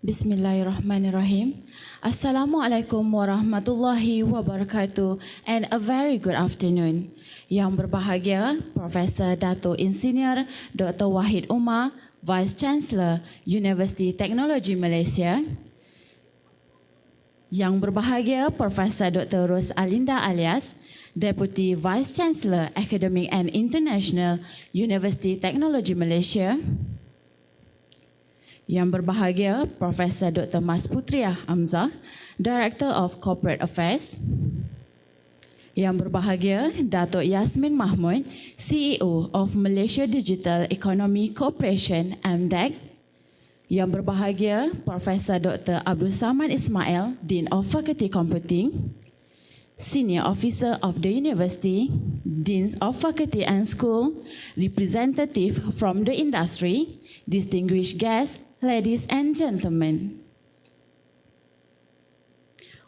Bismillahirrahmanirrahim. Assalamualaikum warahmatullahi wabarakatuh and a very good afternoon. Yang berbahagia, Profesor Dato' Insinyur Dr. Wahid Umar, Vice Chancellor Universiti Teknologi Malaysia. Yang berbahagia, Profesor Dr. Ros Alinda Alias, Deputy Vice Chancellor Academic and International Universiti Teknologi Malaysia. Yang berbahagia, Profesor Dr. Mas Putriah Hamzah, Director of Corporate Affairs. Yang berbahagia, Dato' Yasmin Mahmud, CEO of Malaysia Digital Economy Corporation, MDEC. Yang berbahagia, Profesor Dr. Abdul Samad Ismail, Dean of Faculty Computing. Senior Officer of the University, Deans of Faculty and School, representative from the industry, distinguished guests, ladies and gentlemen.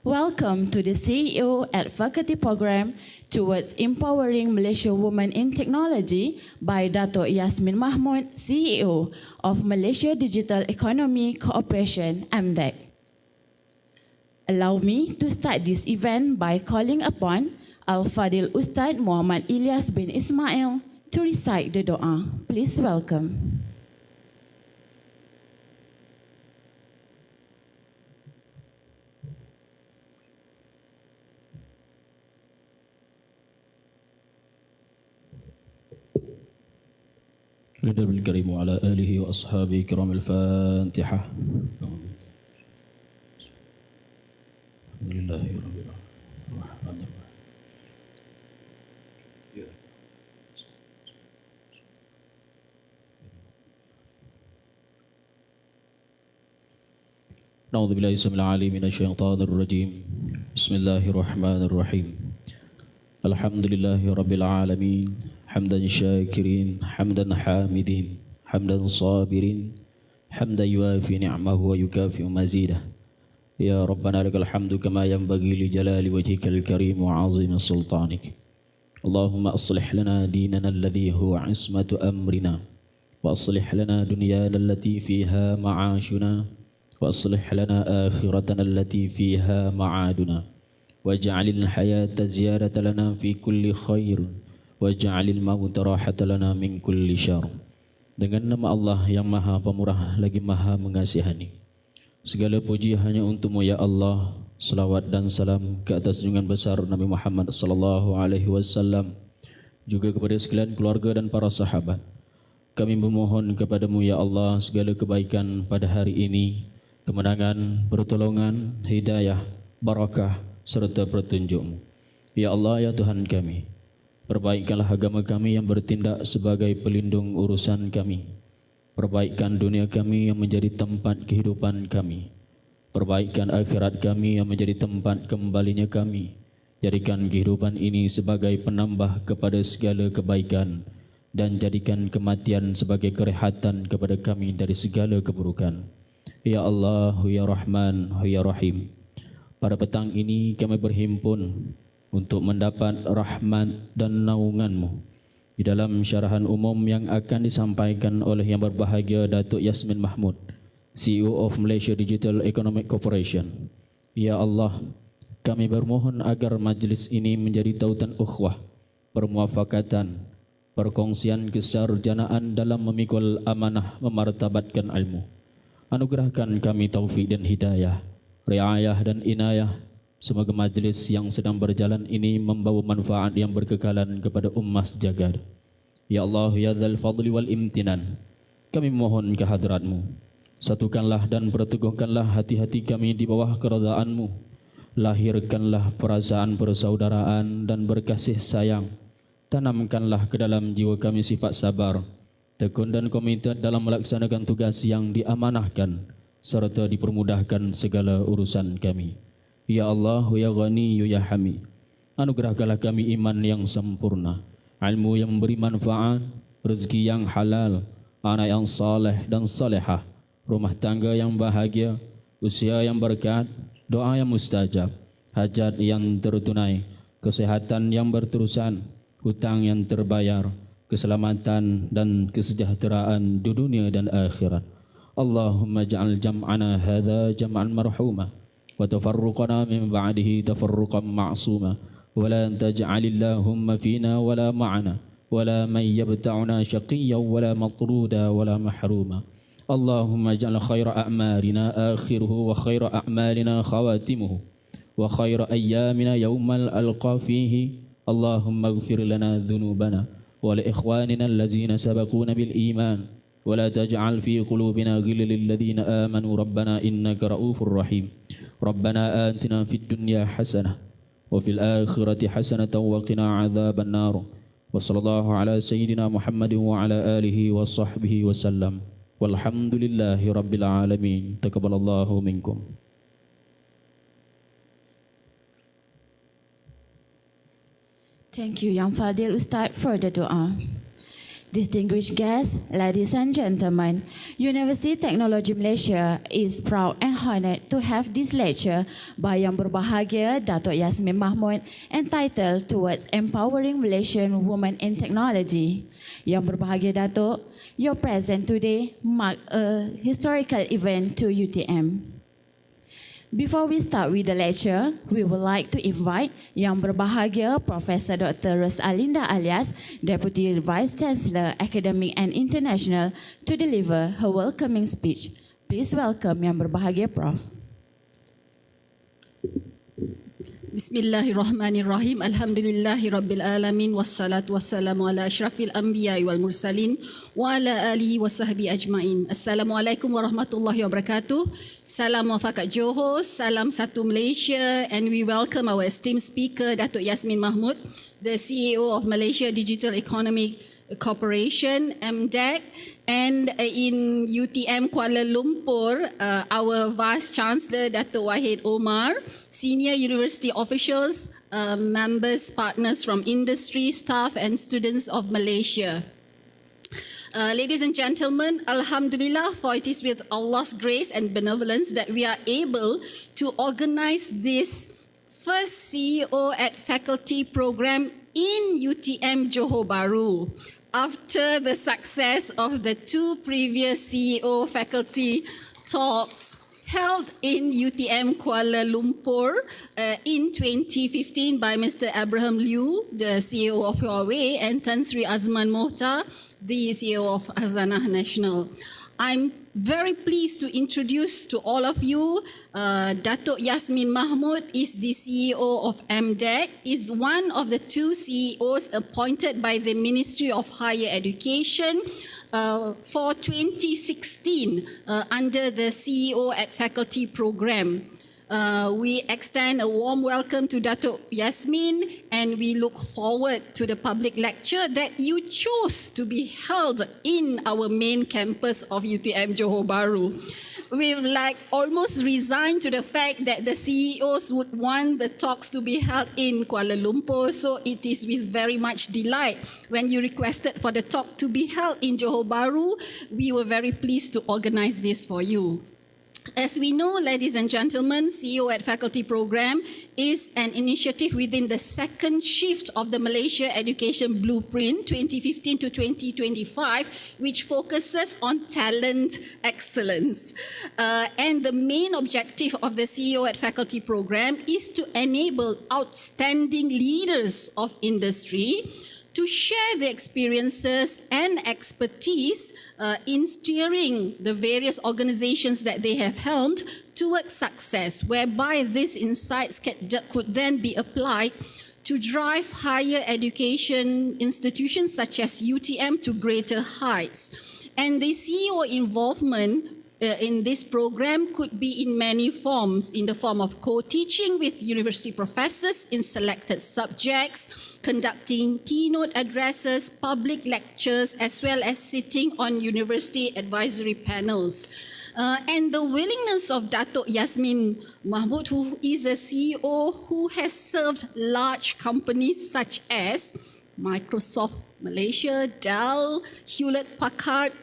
Welcome to the CEO at Faculty Program towards Empowering Malaysia Women in Technology by Dato' Yasmin Mahmud, CEO of Malaysia Digital Economy Corporation, MDEC. Allow me to start this event by calling upon Al-Fadil Ustad Muhammad Ilyas bin Ismail to recite the doa. Please welcome. النبي الكريم وعلى آله وأصحابه كرام الفاتحة. الحمد لله رب العالمين. أعوذ بالله السميع العليم من الشيطان الرجيم. بسم الله الرحمن الرحيم. الحمد لله رب العالمين. حمدا شاكرين، حمدا حامدين، حمدا صابرين، حمدا يوافي نعمه ويكافئ مزيده. يا ربنا لك الحمد كما ينبغي لجلال وجهك الكريم وعظيم سلطانك. اللهم أصلح لنا ديننا الذي هو عصمة أمرنا، وأصلح لنا دنيانا التي فيها معاشنا، وأصلح لنا آخرتنا التي فيها معادنا، واجعل الحياة زيادة لنا في كل خير، waj'alil mauta rahatan lana min kulli syarr. Dengan nama Allah yang Maha Pemurah lagi Maha Mengasihani. Segala puji hanya untuk-Mu ya Allah. Selawat dan salam ke atas junjungan besar Nabi Muhammad sallallahu alaihi wasallam, juga kepada sekalian keluarga dan para sahabat. Kami memohon kepada-Mu ya Allah segala kebaikan pada hari ini, kemenangan, pertolongan, hidayah, barakah serta petunjuk-Mu. Ya Allah ya Tuhan kami, perbaikkanlah agama kami yang bertindak sebagai pelindung urusan kami. Perbaikkan dunia kami yang menjadi tempat kehidupan kami. Perbaikkan akhirat kami yang menjadi tempat kembalinya kami. Jadikan kehidupan ini sebagai penambah kepada segala kebaikan, dan jadikan kematian sebagai kerehatan kepada kami dari segala keburukan. Ya Allah, Ya Rahman, Ya Rahim. Pada petang ini kami berhimpun untuk mendapat rahmat dan naungan-Mu di dalam syarahan umum yang akan disampaikan oleh yang berbahagia Dato' Yasmin Mahmud, CEO of Malaysia Digital Economic Corporation. Ya Allah, kami bermohon agar majlis ini menjadi tautan ukhuwah, permuafakatan, perkongsian kesarjanaan dalam memikul amanah memartabatkan ilmu. Anugerahkan kami taufik dan hidayah, riayah dan inayah. Semoga majlis yang sedang berjalan ini membawa manfaat yang berkekalan kepada ummah sejagat. Ya Allah, Ya Dzal Fadli wal Imtinan, kami mohon kehadrat-Mu. Satukanlah dan perteguhkanlah hati-hati kami di bawah keredaan-Mu. Lahirkanlah perasaan persaudaraan dan berkasih sayang. Tanamkanlah ke dalam jiwa kami sifat sabar, tekun dan komited dalam melaksanakan tugas yang diamanahkan, serta dipermudahkan segala urusan kami. Ya Allah, Ya Ghani, Ya Hamid, anugerahkanlah kami iman yang sempurna, ilmu yang memberi manfaat, rezeki yang halal, anak yang saleh dan salehah, rumah tangga yang bahagia, usia yang berkat, doa yang mustajab, hajat yang tertunai, kesehatan yang berterusan, hutang yang terbayar, keselamatan dan kesejahteraan di dunia dan akhirat. اللهم اجعل جمعنا هذا جمعا مرحوما وتفرقنا من بعده تفرقا معصوما ولا تجعل اللهم فينا ولا معنا ولا من يبتعنا شقيا ولا مطرودا ولا محروما اللهم اجعل خير أعمالنا آخره وخير أعمالنا خواتمه وخير أيامنا يوم الألقى فيه اللهم اغفر لنا ذنوبنا ولإخواننا الذين سبقونا بالإيمان ولا تجعل في قلوبنا غل للذين آمنوا ربنا إنك رؤوف رحيم ربنا آتنا في الدنيا حسنة وفي الآخرة حسنة وقنا عذاب النار وصلى الله على سيدنا محمد وعلى آله وصحبه وسلم والحمد لله رب العالمين تقبل الله منكم. Thank you, Yang Fadil Ustad, for the dua. Distinguished guests, ladies and gentlemen, University Technology Malaysia is proud and honored to have this lecture by Yang Berbahagia Datuk Yasmin Mahmud entitled Towards Empowering Malaysian Women in Technology. Yang Berbahagia Datuk, your presence today marks a historical event to UTM. Before we start with the lecture, we would like to invite Yang Berbahagia Professor Dr. Rosalinda Alias, Deputy Vice Chancellor, Academic and International, to deliver her welcoming speech. Please welcome Yang Berbahagia Prof. Bismillahirrahmanirrahim. Alhamdulillahi Rabbil Alamin. Wassalatu wassalamu ala ashrafil anbiya wal mursalin wa ala alihi wa sahbihi ajma'in. Assalamualaikum warahmatullahi wabarakatuh. Salam Wafakat Johor, salam satu Malaysia, and we welcome our esteemed speaker, Datuk Yasmin Mahmud, the CEO of Malaysia Digital Economic Corporation, MDEC, and in UTM Kuala Lumpur, our Vice Chancellor, Datuk Wahid Omar, senior university officials, members, partners from industry, staff and students of Malaysia. Ladies and gentlemen, Alhamdulillah, for it is with Allah's grace and benevolence that we are able to organize this first CEO at Faculty program in UTM Johor Bahru, after the success of the two previous CEO faculty talks held in UTM Kuala Lumpur in 2015 by Mr. Abraham Liu, the CEO of Huawei, and Tan Sri Azman Mohtar, the CEO of Hazanah National. I'm very pleased to introduce to all of you, Datuk Yasmin Mahmud is the CEO of MDEC, is one of the two CEOs appointed by the Ministry of Higher Education for 2016 under the CEO at Faculty program. We extend a warm welcome to Datuk Yasmin, and we look forward to the public lecture that you chose to be held in our main campus of UTM Johor Bahru. We've almost resigned to the fact that the CEOs would want the talks to be held in Kuala Lumpur, so it is with very much delight when you requested for the talk to be held in Johor Bahru. We were very pleased to organize this for you. As we know, ladies and gentlemen, CEO at Faculty program is an initiative within the second shift of the Malaysia Education Blueprint 2015 to 2025, which focuses on talent excellence. And the main objective of the CEO at Faculty program is to enable outstanding leaders of industry to share their experiences and expertise in steering the various organizations that they have helmed towards success, whereby these insights could then be applied to drive higher education institutions such as UTM to greater heights. And the CEO involvement in this program could be in many forms, in the form of co-teaching with university professors in selected subjects, conducting keynote addresses, public lectures, as well as sitting on university advisory panels. And the willingness of Datuk Yasmin Mahmud, who is a CEO who has served large companies such as Microsoft Malaysia, Dell, Hewlett-Packard,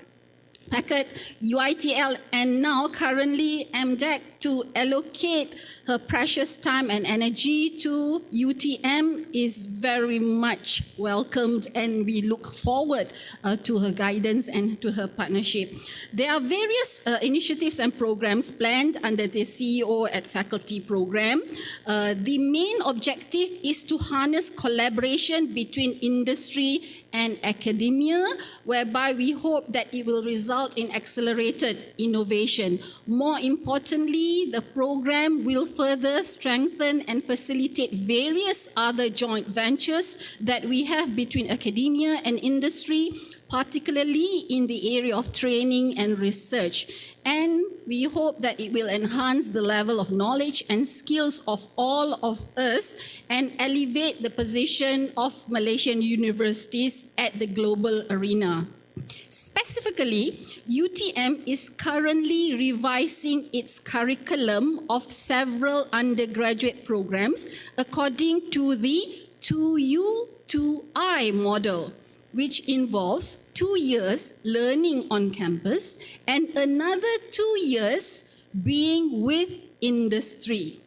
Packet, UITL, and now currently MDEC to allocate her precious time and energy to UTM is very much welcomed, and we look forward to her guidance and to her partnership. There are various initiatives and programs planned under the CEO at Faculty program. The main objective is to harness collaboration between industry and academia, whereby we hope that it will result in accelerated innovation. More importantly, the program will further strengthen and facilitate various other joint ventures that we have between academia and industry, particularly in the area of training and research. And we hope that it will enhance the level of knowledge and skills of all of us and elevate the position of Malaysian universities at the global arena. Specifically, UTM is currently revising its curriculum of several undergraduate programs according to the 2U 2I model, which involves 2 years learning on campus and another 2 years being with industry.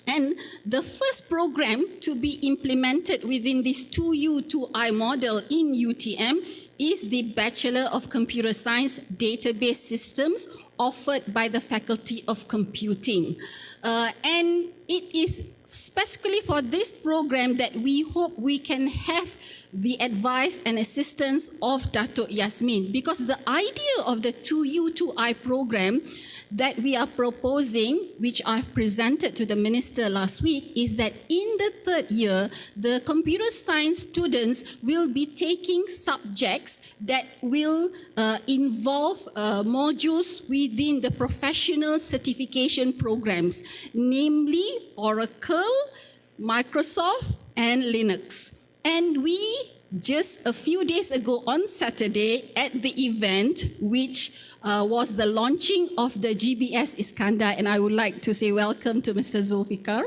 And the first program to be implemented within this 2U 2I model in UTM is the Bachelor of Computer Science Database Systems offered by the Faculty of Computing. And it is specifically for this program that we hope we can have the advice and assistance of Datuk Yasmin, because the idea of the 2U 2I program that we are proposing, which I've presented to the Minister last week, is that in the third year, the computer science students will be taking subjects that will involve modules within the professional certification programs, namely Oracle, Microsoft, and Linux. And we, just a few days ago on Saturday at the event, which was the launching of the GBS Iskandar, and I would like to say welcome to Mr. Zulfikar,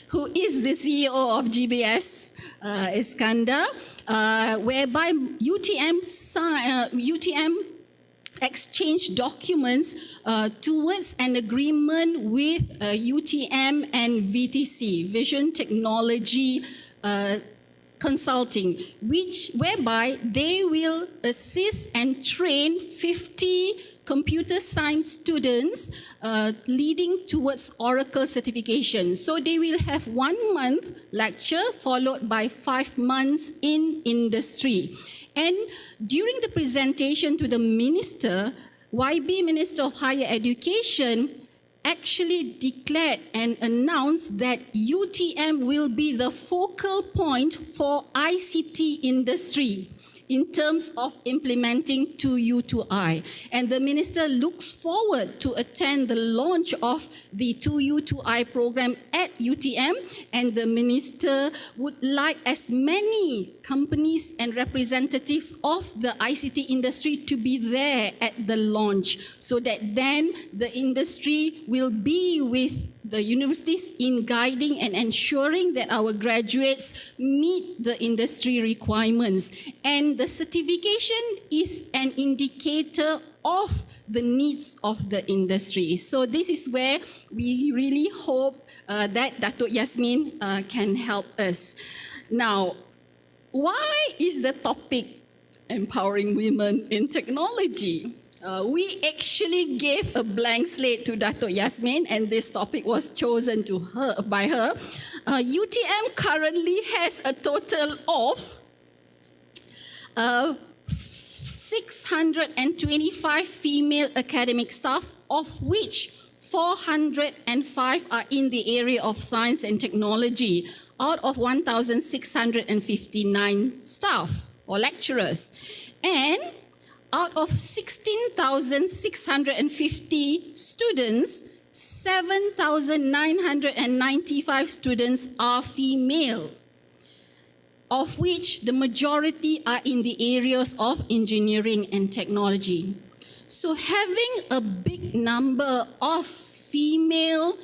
who is the CEO of GBS Iskandar, whereby UTM exchanged documents towards an agreement with UTM and VTC, Vision Technology Consulting, whereby they will assist and train 50 computer science students leading towards Oracle certification. So they will have 1 month lecture followed by 5 months in industry. And during the presentation to the Minister, YB Minister of Higher Education actually declared and announced that UTM will be the focal point for ICT industry in terms of implementing 2U 2I. And the Minister looks forward to attend the launch of the 2U 2I program at UTM, and the Minister would like as many companies and representatives of the ICT industry to be there at the launch, so that then the industry will be with the universities in guiding and ensuring that our graduates meet the industry requirements. And the certification is an indicator of the needs of the industry. So this is where we really hope that Datuk Yasmin can help us. Now, why is the topic empowering women in technology? We actually gave a blank slate to Datuk Yasmin, and this topic was chosen by her. UTM currently has a total of 625 female academic staff, of which 405 are in the area of science and technology, out of 1,659 staff or lecturers. And out of 16,650 students, 7,995 students are female, of which the majority are in the areas of engineering and technology. So having a big number of female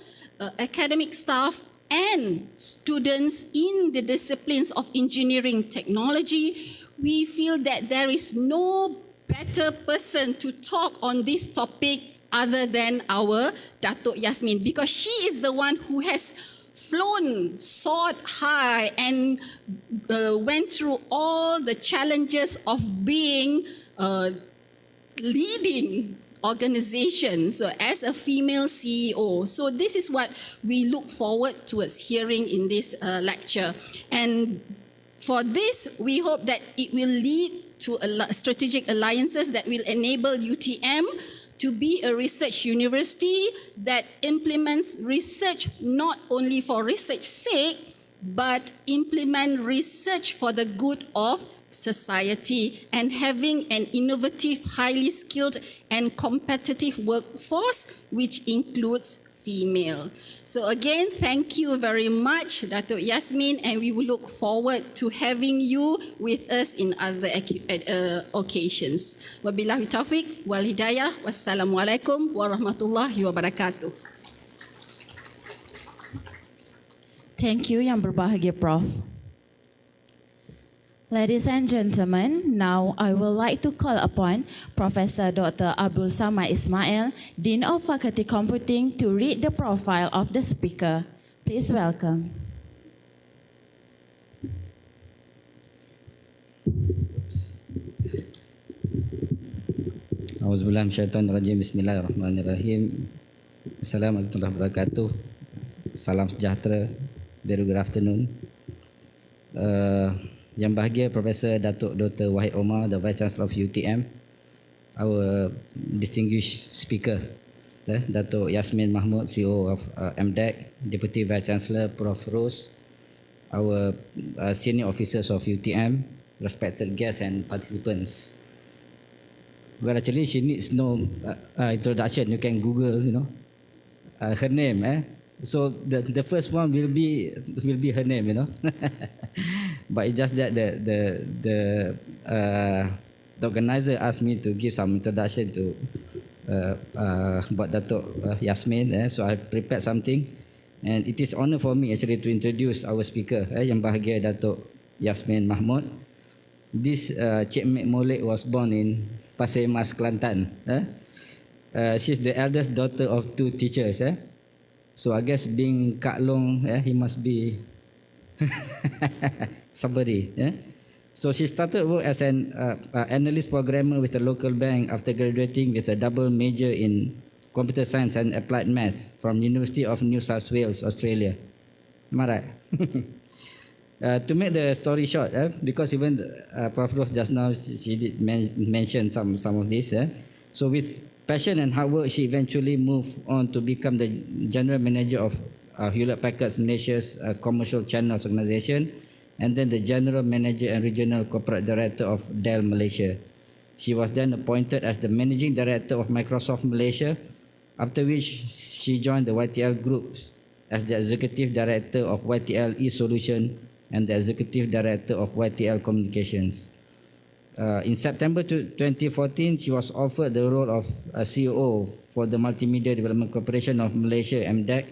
academic staff and students in the disciplines of engineering technology, we feel that there is no better person to talk on this topic other than our Datuk Yasmin, because she is the one who has flown, soared high, and went through all the challenges of being leading organization, so as a female CEO. So this is what we look forward towards hearing in this lecture. And for this, we hope that it will lead to strategic alliances that will enable UTM to be a research university that implements research not only for research's sake, but implement research for the good of society, and having an innovative, highly skilled and competitive workforce which includes female. So again, thank you very much, Datuk Yasmin, and we will look forward to having you with us in other occasions. Wabillahi taufiq wal hidayah. Wassalamualaikum warahmatullahi wabarakatuh. Thank you, Yang Berbahagia Prof. Ladies and gentlemen, now I would like to call upon Professor Dr. Abdul Samad Ismail, Dean of Faculty Computing, to read the profile of the speaker. Please welcome. Auzubillahi minasyaitonir rajim. Bismillahirrahmanirrahim. Assalamualaikum warahmatullahi wabarakatuh. Salam sejahtera. Very good afternoon. Yang bahagia Profesor Datuk Dr. Wahid Omar, the Vice Chancellor of UTM, our distinguished speaker, Datuk Yasmin Mahmud, CEO of MDEC, Deputy Vice Chancellor Prof. Rose, our senior officers of UTM, respected guests and participants. Well, actually, she needs no introduction. You can Google, her name. So the first one will be her name, But it's just that the organizer asked me to give some introduction to about Datuk Yasmin. So I prepared something, and it is honor for me actually to introduce our speaker, Yang Bahagia Datuk Yasmin Mahmud. This Cik Mek Molek was born in Pasir Mas, Kelantan. She's the eldest daughter of two teachers. So I guess being Kak Long, he must be somebody. So she started work as an analyst programmer with a local bank after graduating with a double major in computer science and applied math from University of New South Wales, Australia. Am I right? To make the story short, because even Prof. Rose just now, she did mention some of this. So with passion and hard work, she eventually moved on to become the general manager of Hewlett Packard Malaysia's commercial channels organization, and then the general manager and regional corporate director of Dell Malaysia. She was then appointed as the managing director of Microsoft Malaysia, after which she joined the YTL Group as the executive director of YTL eSolution and the executive director of YTL Communications. In September 2014, she was offered the role of CEO for the Multimedia Development Corporation of Malaysia, MDEC,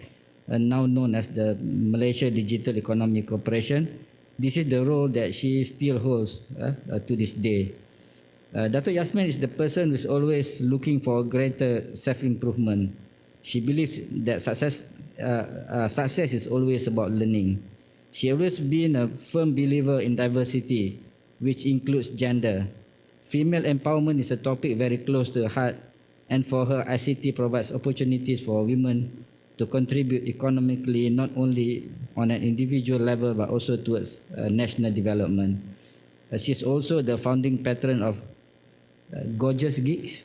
now known as the Malaysia Digital Economy Corporation. This is the role that she still holds to this day. Datuk Yasmin is the person who is always looking for greater self-improvement. She believes that success is always about learning. She always been a firm believer in diversity, which includes gender. Female empowerment is a topic very close to her heart, and for her, ICT provides opportunities for women to contribute economically, not only on an individual level, but also towards national development. She's also the founding patron of Gorgeous Geeks,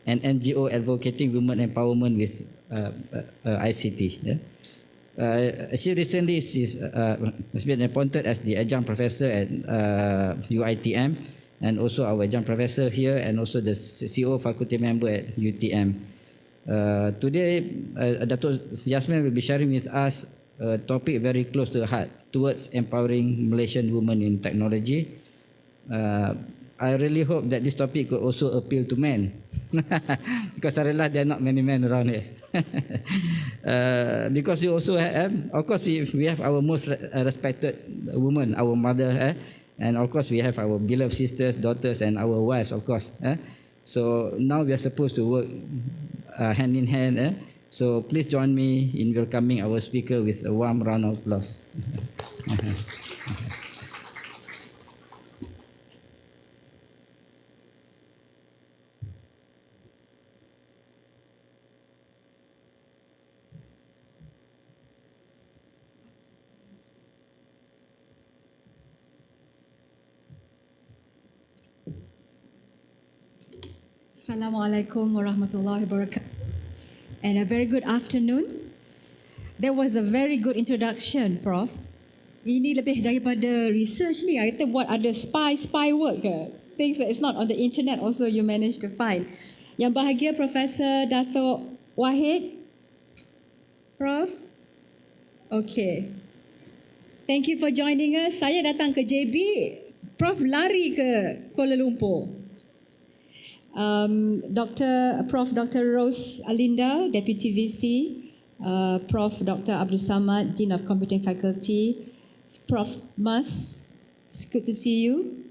an NGO advocating women empowerment with ICT. She recently has been appointed as the adjunct professor at UITM, and also our adjunct professor here, and also the CEO faculty member at UTM. Today, Datuk Yasmin will be sharing with us a topic very close to the heart, towards empowering Malaysian women in technology. I really hope that this topic could also appeal to men, because I realize there are not many men around here. Because we also have, of course, we have our most respected woman, our mother, And of course, we have our beloved sisters, daughters, and our wives, of course. So now we are supposed to work hand in hand. So please join me in welcoming our speaker with a warm round of applause. Assalamualaikum warahmatullahi wabarakatuh. And a very good afternoon. That was a very good introduction, Prof. Ini lebih daripada research ni. Kita buat ada spy work ke? Things that is not on the internet also you managed to find. Yang bahagia Profesor Dato' Wahid. Prof. Okay. Thank you for joining us. Saya datang ke JB, Prof lari ke Kuala Lumpur. Prof. Dr. Rose Alinda, Deputy VC, Prof. Dr. Abdul Samad, Dean of Computing Faculty, Prof. Mas, it's good to see you,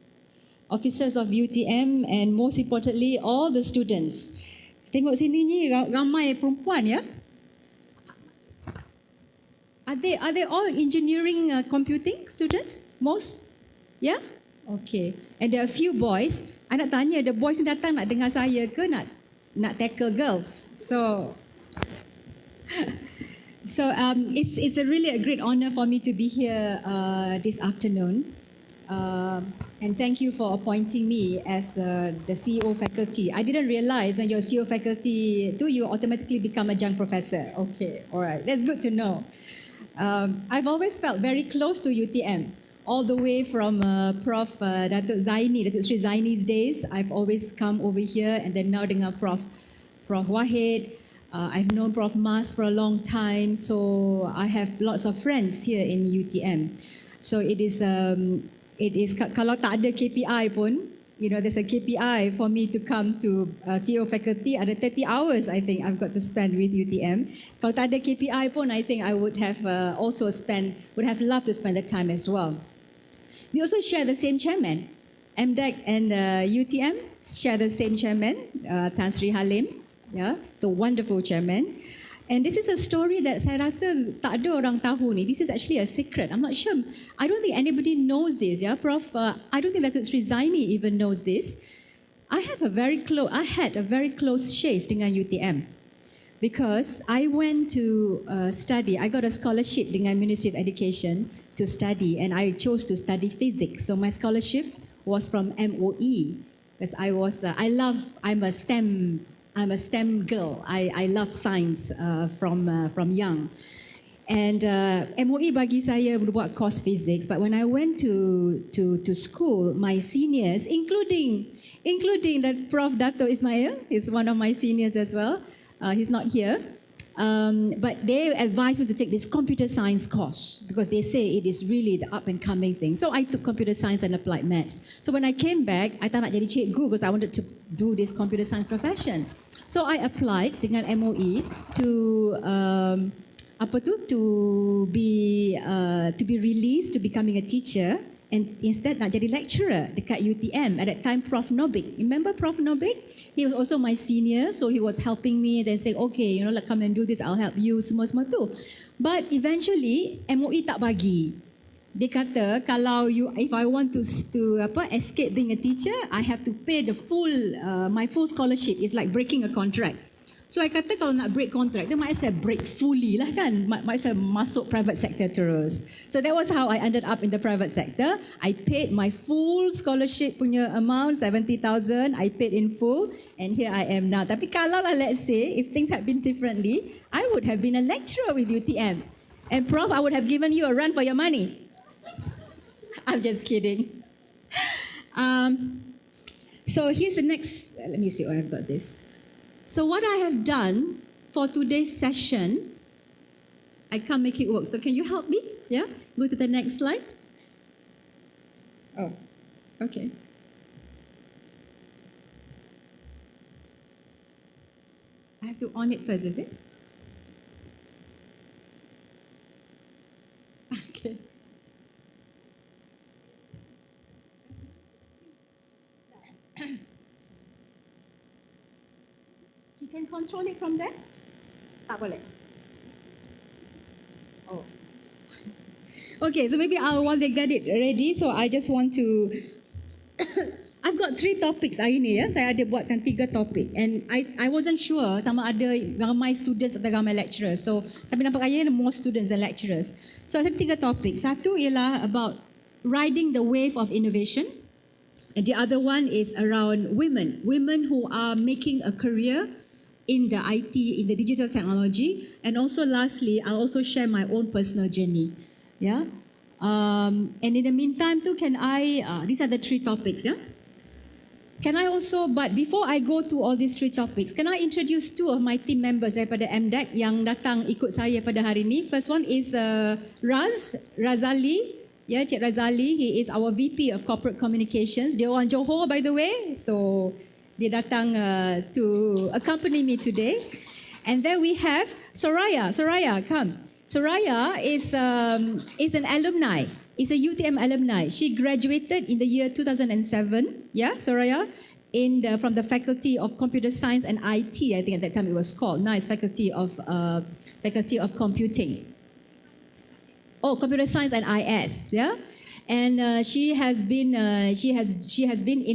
officers of UTM, and most importantly, all the students. Tengok sini ni ramai perempuan ya. Are they all engineering computing students? Most? Yeah? Okay. And there are a few boys. I nak tanya, the boys ni datang nak dengar saya ke nak tackle girls? So it's really a great honor for me to be here this afternoon. And thank you for appointing me as the CEO faculty. I didn't realize when you're CEO faculty, you automatically become a young professor. Okay, all right. That's good to know. I've always felt very close to UTM. All the way from Prof. Datuk Sri Zaini's days, I've always come over here, and then now dengan Prof. Wahid. I've known Prof. Mas for a long time, so I have lots of friends here in UTM. So it is kalau tak ada KPI pun, there's a KPI for me to come to CEO faculty. Ada 30 hours I think I've got to spend with UTM. Kalau tak ada KPI pun, I think I would have loved to spend that time as well. We also share the same chairman. MDEC and UTM share the same chairman, Tan Sri Halim. Yeah, so wonderful chairman. And this is a story that saya rasa tak ada orang tahu ni. This is actually a secret. I'm not sure. I don't think anybody knows this. Yeah, Prof. I don't think Datuk Sri Zaini even knows this. I had a very close shave dengan UTM because I went to study. I got a scholarship dengan Ministry of Education to study, and I chose to study physics. So my scholarship was from MOE because I'm a STEM girl. I love science from young. And MOE bagi saya buat course physics, but when I went to school, my seniors, including that Prof. Dato Ismail, is one of my seniors as well. He's not here. But they advised me to take this computer science course because they say it is really the up and coming thing. So I took computer science and applied maths. So when I came back, I tak nak jadi cikgu because I wanted to do this computer science profession. So I applied dengan MOE to be released to becoming a teacher, and instead nak jadi lecturer dekat UTM. At that time, Prof. Nobik. Remember Prof. Nobik? He was also my senior, so he was helping me. Then say, okay, come and do this. I'll help you. Semua tu. But eventually, MOE tak bagi. Dia kata if I want to escape being a teacher, I have to pay my full scholarship. It's like breaking a contract. So I kata kalau nak break contract, then might as well break fully lah kan. Might as well masuk private sector terus. So that was how I ended up in the private sector. I paid my full scholarship punya amount, 70,000. I paid in full, and here I am now. Tapi kalau lah, let's say, if things had been differently, I would have been a lecturer with UTM. And Prof, I would have given you a run for your money. I'm just kidding. So here's the next, let me see where I've got this. So what I have done for today's session, I can't make it work. So can you help me? Yeah? Go to the next slide. Oh, okay. I have to on it first, is it? Okay. control it from there? Tak boleh. Oh. Okay, so maybe while they get it ready, so I just want to I've got 3 topics hari ni ya. Saya ada buatkan 3 topik and I wasn't sure sama ada ramai students atau ramai lecturers. So tapi nampaknya ada more students than lecturers. So ada 3 topik. Satu ialah about riding the wave of innovation. And the other one is around women who are making a career in the IT, in the digital technology. And also lastly, I'll also share my own personal journey. Yeah. And in the meantime too, can I, these are the 3 topics, yeah? Can I also, but before I go to all these 3 topics, can I introduce 2 of my team members daripada MDEC yang datang ikut saya pada hari ini? First one is Razali. Yeah, Cik Razali, he is our VP of Corporate Communications. Dia orang Johor, by the way. So, dia datang to accompany me today. And then we have Soraya. Soraya, come. Soraya is an alumni. Is a UTM alumni. She graduated in the year 2007. Yeah, Soraya, from the Faculty of Computer Science and IT. I think at that time it was called. Now it's Faculty of Computing. Oh, Computer Science and IS. Yeah. And she has been in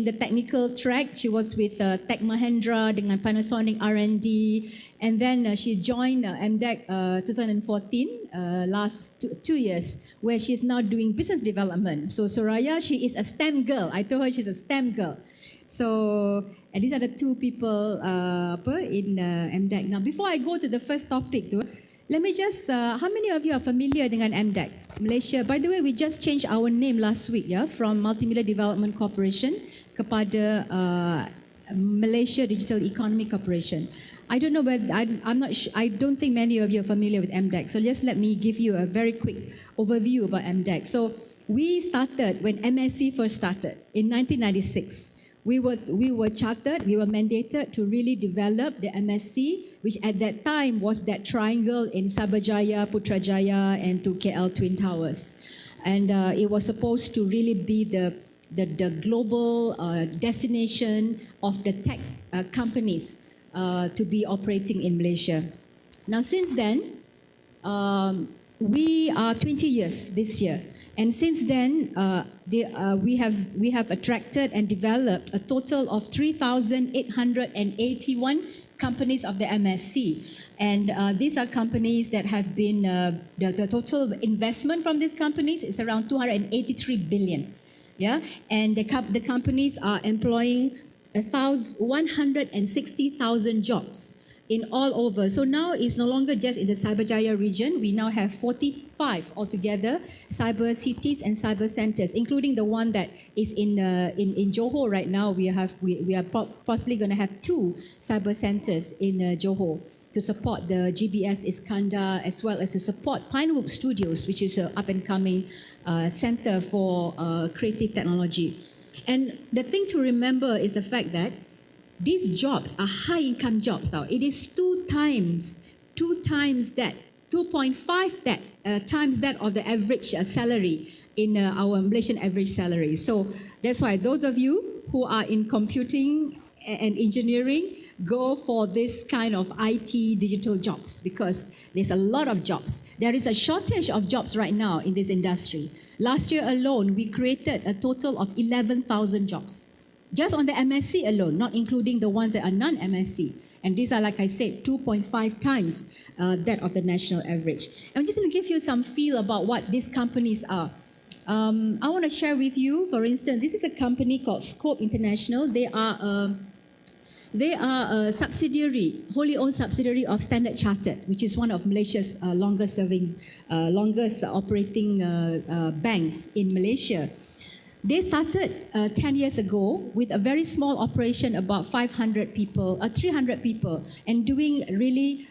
the technical track. She was with Tech Mahindra dengan Panasonic R&D, and then she joined MDEC 2014, last 2 years, where she's now doing business development. So Soraya, she is a STEM girl. I told her she's a STEM girl. So and these are the 2 people in MDEC. Now, before I go to the first topic, let me just, how many of you are familiar dengan MDEC? Malaysia. By the way, we just changed our name last week, yeah, from Multimedia Development Corporation kepada Malaysia Digital Economy Corporation. I don't know whether, I'm not sure, I don't think many of you are familiar with MDEC. So just let me give you a very quick overview about MDEC. So we started when MSc first started in 1996. We were chartered, we were mandated to really develop the MSc, which at that time was that triangle in Sabajaya, Putrajaya, and to KL Twin Towers. And it was supposed to really be the global destination of the tech companies to be operating in Malaysia. Now, since then, we are 20 years this year. And since then, we have attracted and developed a total of 3,881 companies of the MSc. And these are companies that have been, the total investment from these companies is around 283 billion. Yeah? And the companies are employing 160,000 jobs in all over. So now it's no longer just in the Cyberjaya region. We now have 45 altogether cyber cities and cyber centers, including the one that is in Johor right now. We are possibly going to have 2 cyber centers in Johor to support the GBS Iskandar, as well as to support Pinewood Studios, which is an up-and-coming center for creative technology. And the thing to remember is the fact that these jobs are high-income jobs now. It is 2.5 times that of the average salary in our Malaysian average salary. So that's why those of you who are in computing and engineering, go for this kind of IT digital jobs, because there's a lot of jobs. There is a shortage of jobs right now in this industry. Last year alone, we created a total of 11,000 jobs. Just on the MSc alone, not including the ones that are non-MSc. And these are, like I said, 2.5 times that of the national average. I'm just going to give you some feel about what these companies are. I want to share with you, for instance, this is a company called Scope International. They are a subsidiary, wholly owned subsidiary of Standard Chartered, which is one of Malaysia's longest operating banks in Malaysia. They started 10 years ago with a very small operation, about 500 people, 300 people, and doing really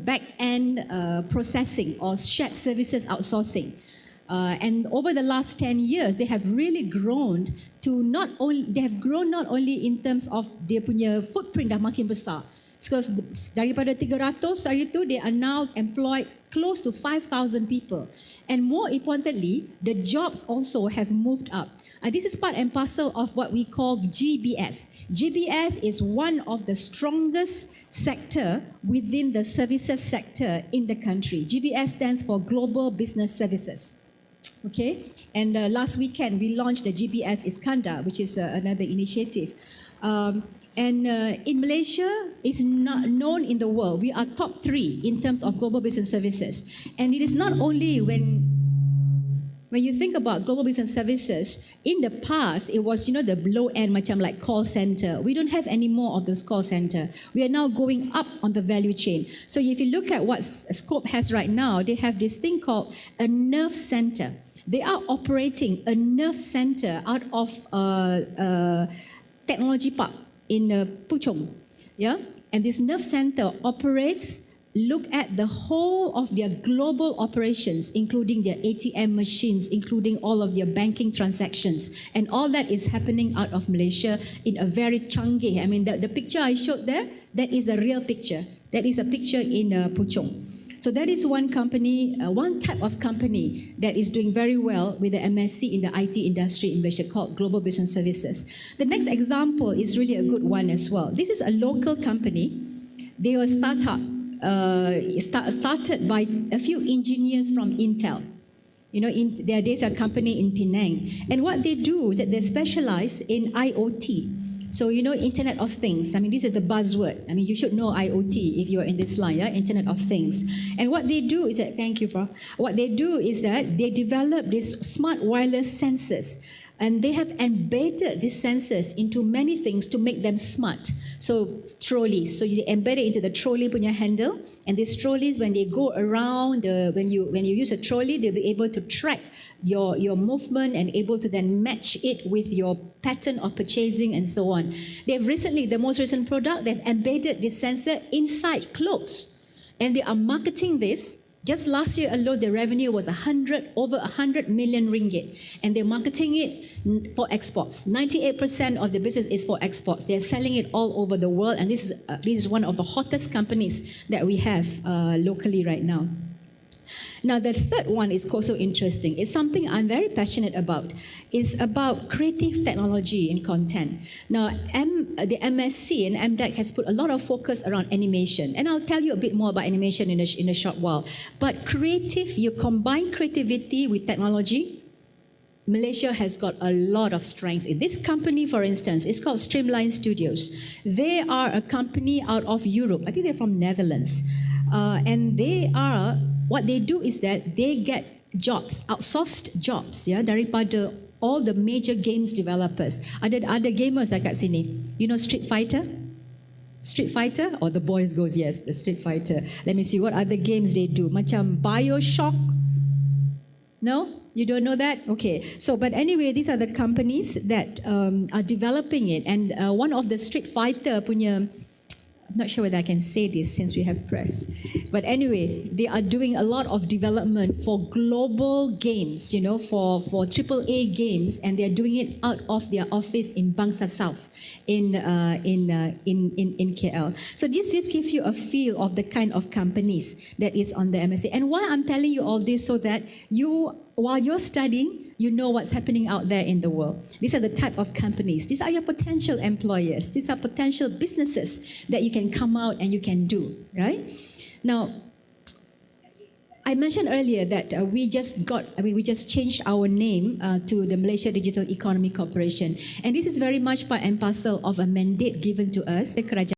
back-end processing or shared services outsourcing. And over the last 10 years, they have really grown to not only in terms of dia punya footprint dah makin besar. So daripada 300 hari itu, they are now employed close to 5,000 people. And more importantly, the jobs also have moved up. This is part and parcel of what we call GBS. GBS is one of the strongest sector within the services sector in the country. GBS stands for Global Business Services. Okay, and last weekend we launched the GBS Iskandar, which is another initiative. And in Malaysia, it's not known in the world. We are top 3 in terms of global business services. And it is not only when you think about global business services, in the past, it was, the low end, macam like call center. We don't have any more of those call center. We are now going up on the value chain. So if you look at what Scope has right now, they have this thing called a nerve center. They are operating a nerve center out of technology park in Puchong, yeah, and this nerve center look at the whole of their global operations, including their ATM machines, including all of their banking transactions, and all that is happening out of Malaysia in a very canggih. I mean, the picture I showed there, that is a real picture. That is a picture in Puchong. So that is one company, one type of company that is doing very well with the MSc in the IT industry in Malaysia called Global Business Services. The next example is really a good one as well. This is a local company. They were started by a few engineers from Intel. Their data company in Penang. And what they do is that they specialize in IoT. So, Internet of Things. I mean, this is the buzzword. I mean, you should know IoT if you are in this line, yeah? Internet of Things. And what they do is that, thank you, Prof. What they do is that they develop these smart wireless sensors. And they have embedded these sensors into many things to make them smart. So trolleys, so you embed it into the trolley punya handle, and these trolleys, when they go around, when you use a trolley, they'll be able to track your movement and able to then match it with your pattern of purchasing and so on. They've recently, the most recent product, they've embedded this sensor inside clothes, and they are marketing this. Just last year alone, the revenue was over 100 million ringgit, and they're marketing it for exports. 98% of the business is for exports. They're selling it all over the world, and this is one of the hottest companies that we have locally right now. Now, the third one is also interesting. It's something I'm very passionate about. It's about creative technology in content. Now, the MSc and MDEC has put a lot of focus around animation. And I'll tell you a bit more about animation in a short while. But you combine creativity with technology, Malaysia has got a lot of strength. This company, for instance, is called Streamline Studios. They are a company out of Europe. I think they're from Netherlands. And what they do is that they get jobs, outsourced jobs, yeah, daripada all the major games developers. Ada gamers kat sini. Street Fighter? Street Fighter? Or the boys goes, yes, the Street Fighter. Let me see what other games they do. Macam Bioshock? No? You don't know that? Okay. So, but anyway, these are the companies that are developing it. And one of the Street Fighter punya, I'm not sure whether I can say this since we have press. But anyway, they are doing a lot of development for global games, for AAA games, and they're doing it out of their office in Bangsa South in KL. So this just gives you a feel of the kind of companies that is on the MSc. And why I'm telling you all this, so that while you're studying, you know what's happening out there in the world. These are the type of companies. These are your potential employers. These are potential businesses that you can come out and you can do, right? Now, I mentioned earlier that we just changed our name to the Malaysia Digital Economy Corporation. And this is very much part and parcel of a mandate given to us, the Kerajaan,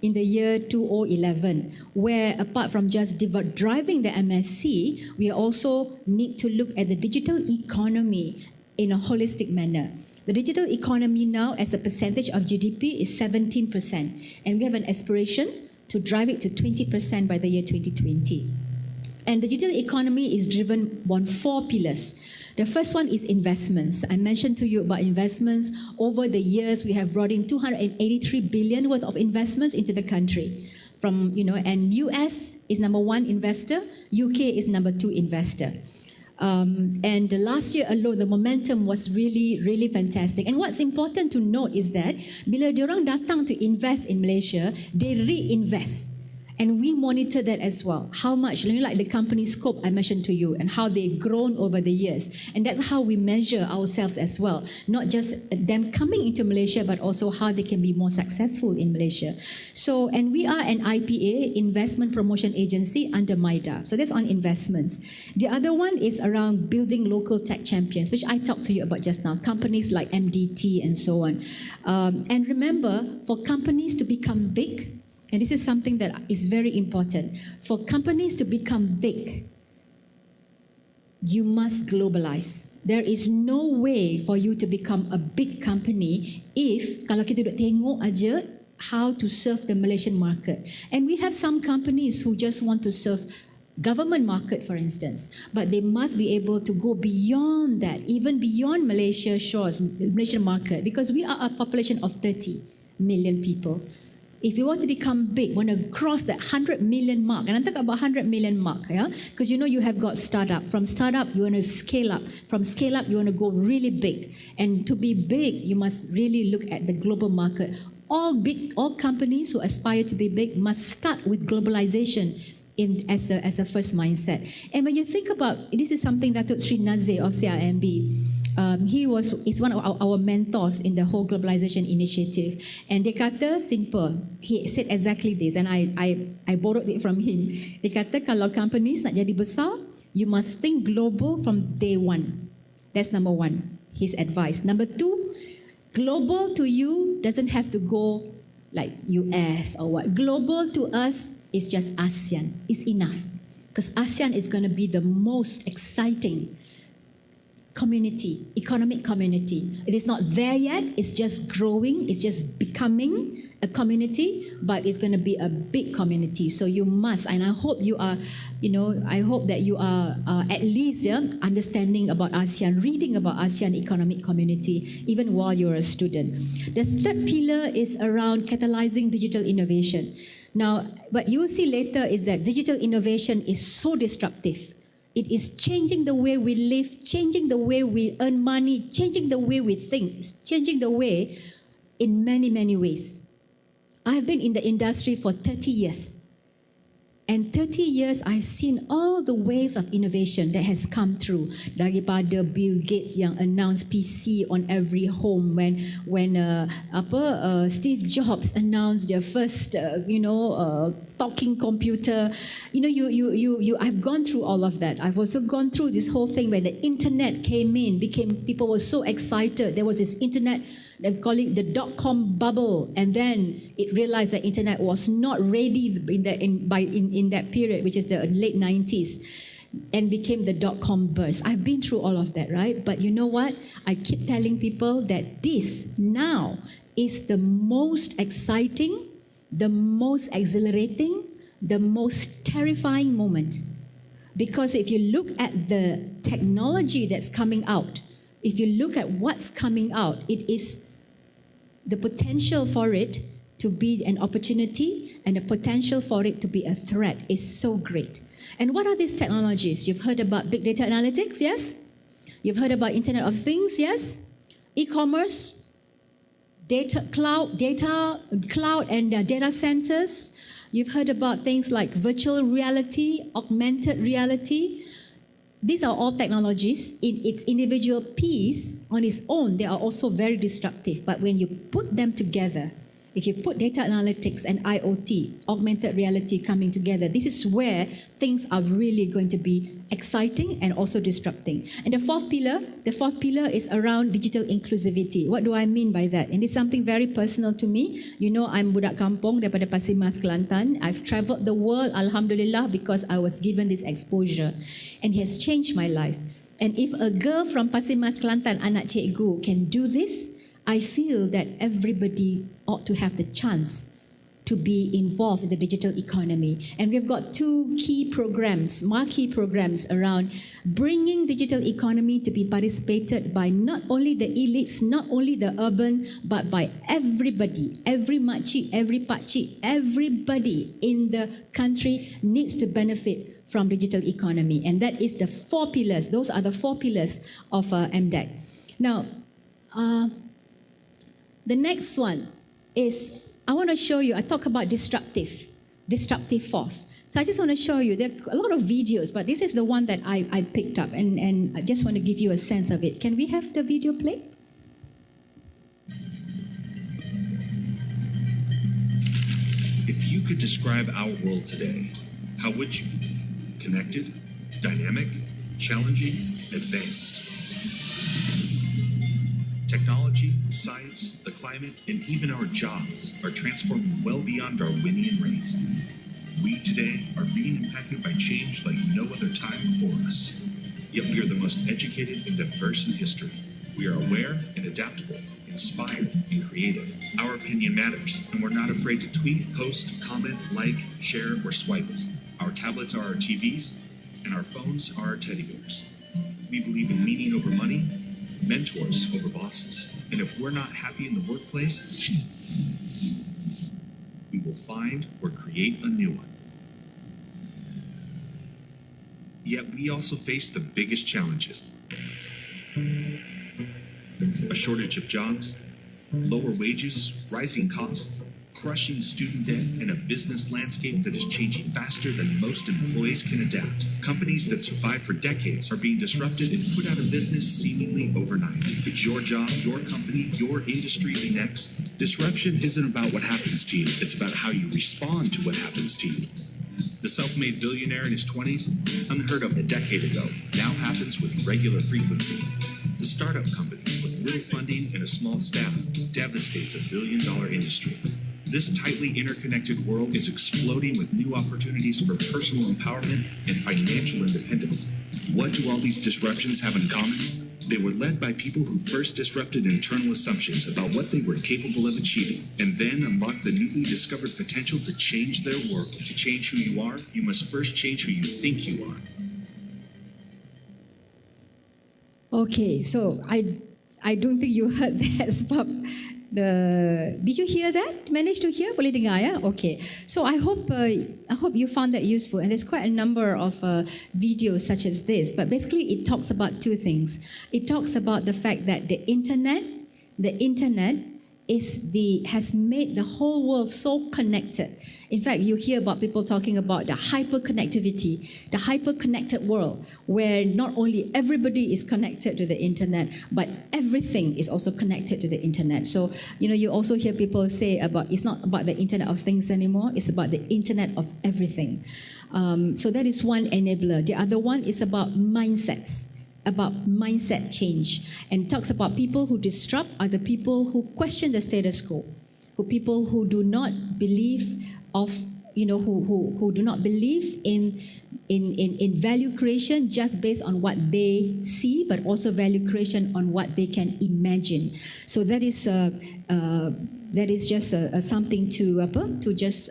in the year 2011, where apart from just driving the MSc, we also need to look at the digital economy in a holistic manner. The digital economy now, as a percentage of GDP, is 17%, and we have an aspiration to drive it to 20% by the year 2020. And the digital economy is driven on 4 pillars. The first one is investments. I mentioned to you about investments. Over the years, we have brought in 283 billion worth of investments into the country. And US is number 1 investor, UK is number 2 investor. And the last year alone, the momentum was really, really fantastic. And what's important to note is that bila diorang datang to invest in Malaysia, they reinvest. And we monitor that as well. How much, like the company scope I mentioned to you, and how they've grown over the years. And that's how we measure ourselves as well. Not just them coming into Malaysia, but also how they can be more successful in Malaysia. So, and we are an IPA, Investment Promotion Agency, under MIDA. So that's on investments. The other one is around building local tech champions, which I talked to you about just now. Companies like MDEC and so on. And remember, for companies to become big, and this is something that is very important. For companies to become big, you must globalize. There is no way for you to become a big company if, kalau kita duduk tengok aja how to serve the Malaysian market. And we have some companies who just want to serve government market, for instance, but they must be able to go beyond that, even beyond Malaysia shores, Malaysian market, because we are a population of 30 million people. If you want to become big, want to cross that 100 million mark, and I'm talking about 100 million mark, yeah, because you know you have got startup. From startup, you want to scale up. From scale up, you want to go really big. And to be big, you must really look at the global market. All companies who aspire to be big must start with globalization as a first mindset. And when you think about, this is something Datuk Sri Nazir of CIMB, he's one of our mentors in the whole globalization initiative. And dia kata simple. He said exactly this, and I borrowed it from him. Dia kata kalau companies nak jadi besar, you must think global from day one. That's number one, his advice. Number two, global to you doesn't have to go like US or what. Global to us is just ASEAN. It's enough. Because ASEAN is going to be the most exciting community, economic community. It is not there yet, it's just growing, it's just becoming a community, but it's going to be a big community. So you must, and I hope you are, I hope that you are at least understanding about ASEAN, reading about ASEAN economic community, even while you're a student. The third pillar is around catalyzing digital innovation. Now, what you'll see later is that digital innovation is so disruptive. It is changing the way we live, changing the way we earn money, changing the way we think, changing the way in many, many ways. I have been in the industry for 30 years. And 30 years, I've seen all the waves of innovation that has come through. Daripada Bill Gates yang announced PC on every home, when Steve Jobs announced their first, talking computer. I've gone through all of that. I've also gone through this whole thing when the internet came in, people were so excited. There was this internet, they call it the dot-com bubble, and then it realized that internet was not ready in that period, which is the late 90s, and became the dot-com burst. I've been through all of that, right? But you know what? I keep telling people that this now is the most exciting, the most exhilarating, the most terrifying moment. Because if you look at the technology that's coming out, if you look at what's coming out, it is the potential for it to be an opportunity and the potential for it to be a threat is so great. And what are these technologies? You've heard about big data analytics, yes? You've heard about Internet of Things, yes? E-commerce, cloud and data centers. You've heard about things like virtual reality, augmented reality. These are all technologies. In its individual piece, on its own, they are also very disruptive. But when you put them together, if you put data analytics and IoT, augmented reality coming together, this is where things are really going to be exciting and also disrupting. And the fourth pillar is around digital inclusivity. What do I mean by that? And it's something very personal to me. You know, I'm budak kampung daripada Pasir Mas, Kelantan. I've traveled the world, alhamdulillah, because I was given this exposure. And it has changed my life. And if a girl from Pasir Mas, Kelantan, anak cikgu, can do this, I feel that everybody ought to have the chance to be involved in the digital economy. And we've got two key programs, marquee programs around bringing digital economy to be participated by not only the elites, not only the urban, but by everybody, every makcik, every pakcik, everybody in the country needs to benefit from digital economy. And that is the 4 pillars. Those are the 4 pillars of MDEC. Now, the next one is, I want to show you, I talk about disruptive force. So I just want to show you, there are a lot of videos, but this is the one that I picked up, and I just want to give you a sense of it. Can we have the video play? If you could describe our world today, how would you? Connected, dynamic, challenging, advanced. Technology, science, the climate, and even our jobs are transforming well beyond our winning rates. We today are being impacted by change like no other time before us. Yet we are the most educated and diverse in history. We are aware and adaptable, inspired and creative. Our opinion matters, and we're not afraid to tweet, post, comment, like, share, or swipe it. Our tablets are our TVs, and our phones are our teddy bears. We believe in meaning over money, mentors over bosses. And if we're not happy in the workplace, we will find or create a new one. Yet we also face the biggest challenges. A shortage of jobs, lower wages, rising costs, crushing student debt, and a business landscape that is changing faster than most employees can adapt. Companies that survive for decades are being disrupted and put out of business seemingly overnight. Could your job, your company, your industry be next? Disruption isn't about what happens to you, it's about how you respond to what happens to you. The self-made billionaire in his 20s, unheard of a decade ago, now happens with regular frequency. The startup company with little funding and a small staff devastates a billion-dollar industry. This tightly interconnected world is exploding with new opportunities for personal empowerment and financial independence. What do all these disruptions have in common? They were led by people who first disrupted internal assumptions about what they were capable of achieving, and then unlocked the newly discovered potential to change their world. To change who you are, you must first change who you think you are. Okay, so I don't think you heard that sebab did you hear that? Managed to hear? Boleh dengar ya? Okay. So I hope you found that useful, and there's quite a number of videos such as this. But basically, it talks about 2 things. It talks about the fact that the internet has made the whole world so connected. In fact, you hear about people talking about the hyper-connectivity, the hyper-connected world, where not only everybody is connected to the internet, but everything is also connected to the internet. So, you also hear people say about, it's not about the internet of things anymore, it's about the internet of everything. So that is one enabler. The other one is about mindsets, about mindset change, and talks about people who disrupt are the people who question the status quo, people who do not believe who do not believe in value creation just based on what they see, but also value creation on what they can imagine. So that is just something to just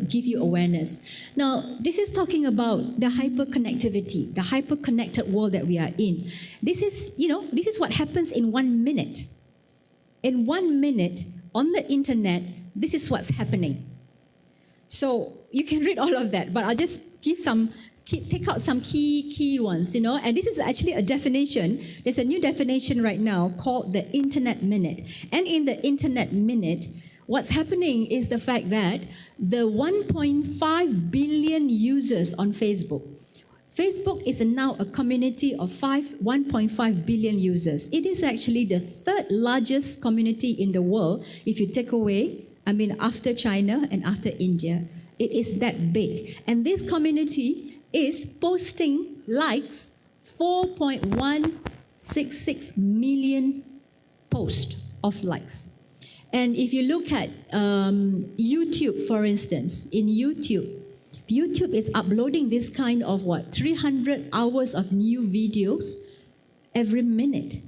give you awareness. Now, this is talking about the hyper-connectivity, the hyper-connected world that we are in. This is what happens in 1 minute. In 1 minute on the internet, this is what's happening. So you can read all of that, but I'll just take out some key ones, and this is actually a definition. There's a new definition right now called the Internet Minute. And in the Internet Minute, what's happening is the fact that the 1.5 billion users on Facebook is now a community of 1.5 billion users. It is actually the 3rd largest community in the world if you take away, after China and after India. It is that big. And this community is posting likes, 4.166 million posts of likes. And if you look at YouTube, for instance, in YouTube is uploading this kind of 300 hours of new videos every minute.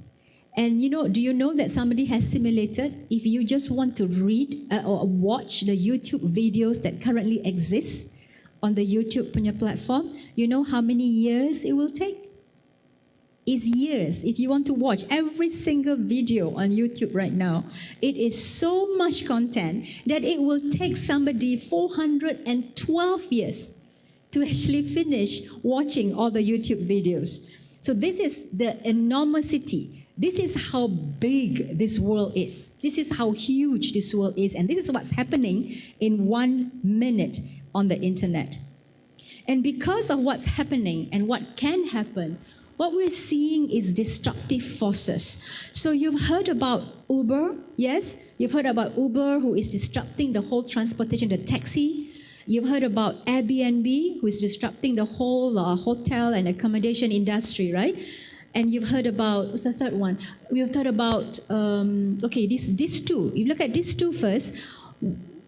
And do you know that somebody has simulated, if you just want to read or watch the YouTube videos that currently exist on the YouTube platform, you know how many years it will take? It's years. If you want to watch every single video on YouTube right now, it is so much content that it will take somebody 412 years to actually finish watching all the YouTube videos. So this is the enormity. This is how big this world is. This is how huge this world is. And this is what's happening in 1 minute on the internet. And because of what's happening and what can happen, what we're seeing is destructive forces. So you've heard about Uber, yes? You've heard about Uber, who is disrupting the whole transportation, the taxi. You've heard about Airbnb, who is disrupting the whole hotel and accommodation industry, right? And you've heard about, what's the third one? We've heard about, these two. You look at these two first.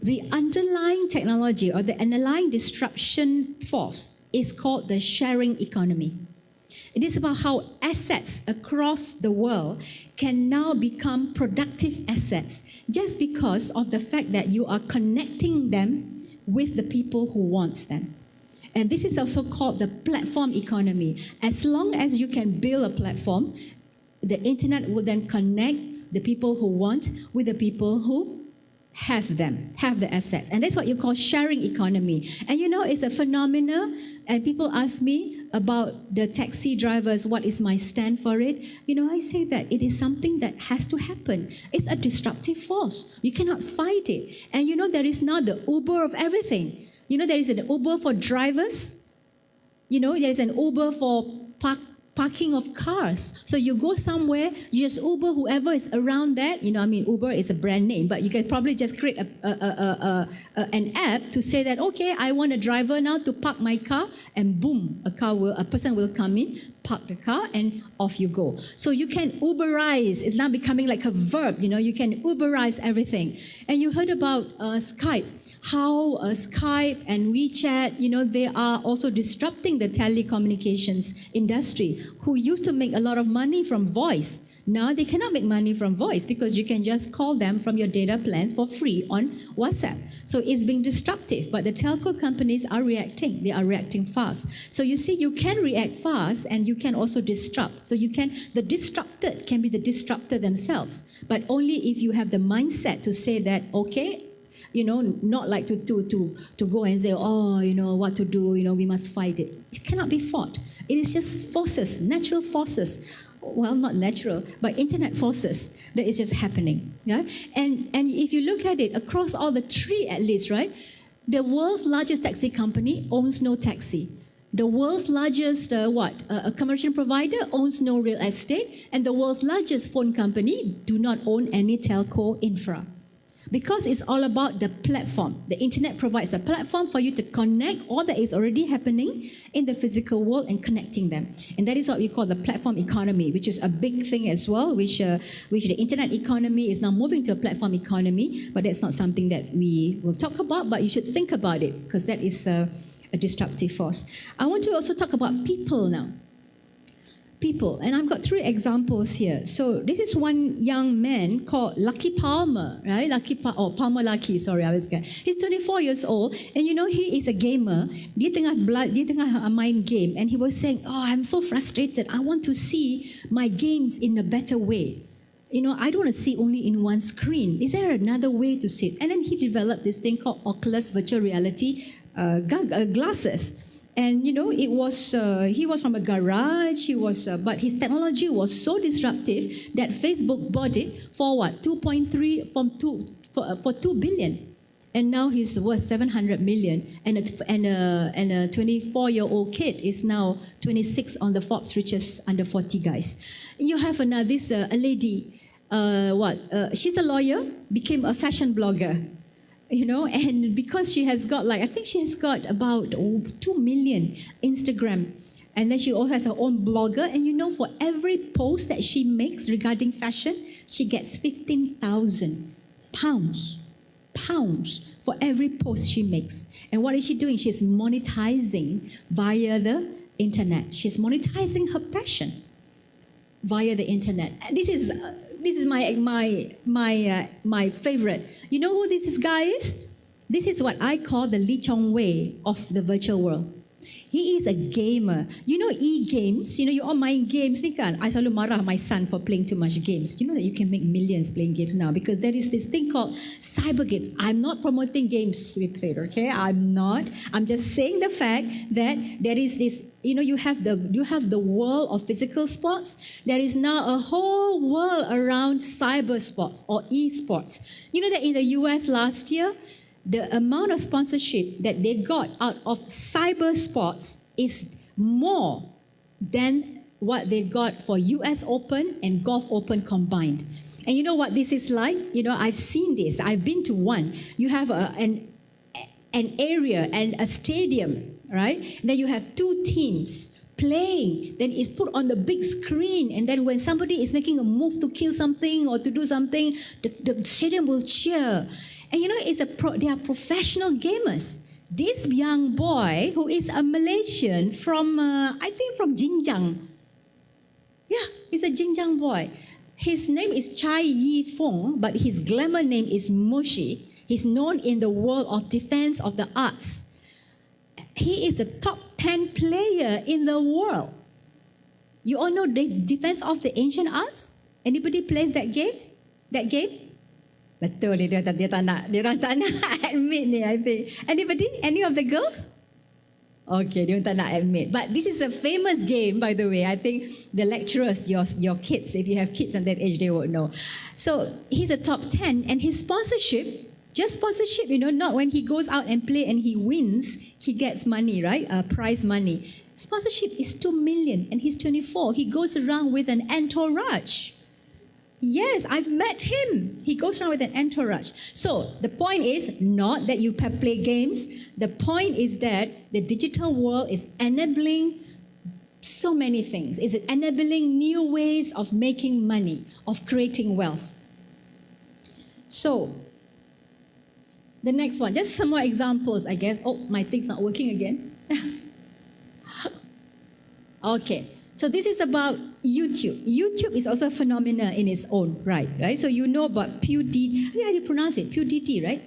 The underlying technology or the underlying disruption force is called the sharing economy. It is about how assets across the world can now become productive assets just because of the fact that you are connecting them with the people who want them. And this is also called the platform economy. As long as you can build a platform, the internet will then connect the people who want with the people who have the assets. And that's what you call sharing economy. And you know, it's a phenomenon, and people ask me about the taxi drivers, what is my stand for it? You know, I say that it is something that has to happen. It's a disruptive force. You cannot fight it. And you know, there is now the Uber of everything. You know, there is an Uber for drivers. You know, there is an Uber for parking of cars. So you go somewhere, you just Uber whoever is around that. You know, I mean, Uber is a brand name, but you can probably just create an app to say that, okay, I want a driver now to park my car, and boom, a person will come in, park the car, and off you go. So you can Uberize. It's now becoming like a verb. You know, you can Uberize everything. And you heard about Skype. How Skype and WeChat, you know, they are also disrupting the telecommunications industry, who used to make a lot of money from voice. Now they cannot make money from voice because you can just call them from your data plan for free on WhatsApp. So it's being disruptive, but the telco companies are reacting. They are reacting fast. So you see, you can react fast and you can also disrupt. So the disrupted can be the disruptor themselves, but only if you have the mindset to say that, okay, you know, not like to go and say, oh, you know, what to do, you know, we must fight it. It cannot be fought. It is just forces, natural forces. Well, not natural, but internet forces that is just happening. Yeah? And if you look at it across all the three at least, right? The world's largest taxi company owns no taxi. The world's largest commercial provider owns no real estate. And the world's largest phone company do not own any telco infra. Because it's all about the platform. The internet provides a platform for you to connect all that is already happening in the physical world and connecting them. And that is what we call the platform economy, which is a big thing as well, which the internet economy is now moving to a platform economy, but that's not something that we will talk about, but you should think about it, because that is a disruptive force. I want to also talk about people now. People, and I've got 3 examples here. So this is one young man called Lucky Palmer, right? Palmer Lucky, sorry, I was scared. He's 24 years old, and you know, he is a gamer. Dia tengah main game, and he was saying, oh, I'm so frustrated. I want to see my games in a better way. You know, I don't want to see only in one screen. Is there another way to see it? And then he developed this thing called Oculus virtual reality glasses. And you know, it was he was from a garage. But his technology was so disruptive that Facebook bought it for what? 2.3 for 2 billion, and now he's worth 700 million. And a 24-year-old kid is now 26 on the Forbes richest under 40 guys. You have another a lady. She's a lawyer, became a fashion blogger. You know, and because she has got I think she has got about 2 million Instagram. And then she also has her own blogger. And you know, for every post that she makes regarding fashion, she gets 15,000 pounds for every post she makes. And what is she doing? She's monetizing via the internet. She's monetizing her passion via the internet. And this is my favorite. You know who this guy is? This is what I call the Lee Chong Wei of the virtual world. He is a gamer. You know e-games? You know, you all main games ni kan? I selalu marah my son for playing too much games. You know that you can make millions playing games now because there is this thing called cyber game. I'm not promoting games with it, okay? I'm not. I'm just saying the fact that there is this, you know, you have the world of physical sports. There is now a whole world around cyber sports or e-sports. You know that in the US last year, the amount of sponsorship that they got out of cyber sports is more than what they got for US Open and Golf Open combined. And you know what this is like? You know, I've seen this. I've been to one. You have an area and a stadium, right? Then you have two teams playing, then it's put on the big screen, and then when somebody is making a move to kill something or to do something, the stadium will cheer. And you know, they are professional gamers. This young boy who is a Malaysian from, I think from Jinjiang. Yeah, he's a Jinjiang boy. His name is Chai Yi Fong, but his glamour name is Moshi. He's known in the world of defense of the arts. He is the top 10 player in the world. You all know the defense of the ancient arts? Anybody plays that game? Betul, dia tak nak admit ni, I think. Anybody? Any of the girls? Okay, dia tak nak admit. But this is a famous game, by the way. I think the lecturers, your kids, if you have kids at that age, they would know. So he's a top 10, and his sponsorship, just sponsorship, you know, not when he goes out and play and he wins, he gets money, right? Prize money. Sponsorship is 2 million, and he's 24. He goes around with an entourage. Yes, I've met him. He goes around with an entourage. So the point is not that you play games. The point is that the digital world is enabling so many things. It's enabling new ways of making money, of creating wealth. So the next one, just some more examples, I guess. Oh, my thing's not working again. Okay. So this is about YouTube. YouTube is also a phenomenon in its own right? So you know about PewDiePie. I think how do you pronounce it? PewDiePie, right?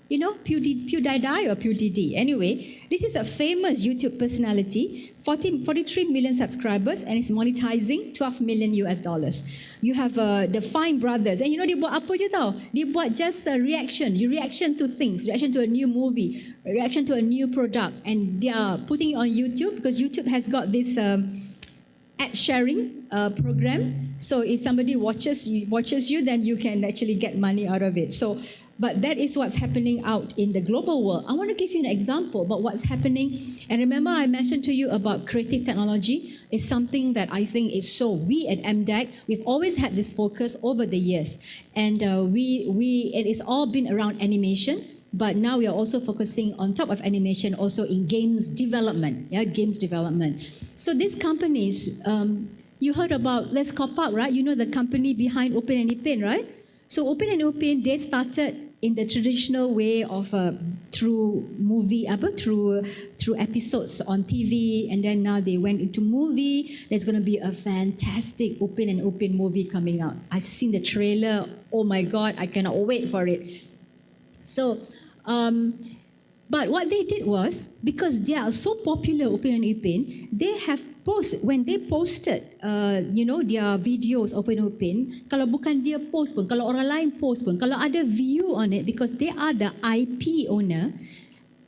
You know, PewDiePie or PewDiePie. Anyway, this is a famous YouTube personality, 43 million subscribers, and it's monetizing $12 million. You have the Fine Brothers, and you know dia buat apa je tau? Dia buat just a reaction to things, reaction to a new movie, reaction to a new product, and they are putting it on YouTube because YouTube has got this ad sharing program. So if somebody watches you, then you can actually get money out of it. So, but that is what's happening out in the global world. I want to give you an example about what's happening. And remember, I mentioned to you about creative technology. It's something that I think is so. We at MDEC, we've always had this focus over the years, and it has all been around animation. But now we are also focusing on top of animation also in games development. Games development. So these companies, you heard about Let's Cop Up, right? You know the company behind Open and Ipin, right? So Open and Ipin, they started in the traditional way of through episodes on TV, and then now they went into movie. There's going to be a fantastic Open and Ipin movie coming out. I've seen the trailer. Oh my God, I cannot wait for it. So, but what they did was, because they are so popular, Open and Ipin, they have when they posted, their videos Open and Ipin, kalau bukan dia post pun, kalau orang lain post pun, kalau ada view on it, because they are the IP owner,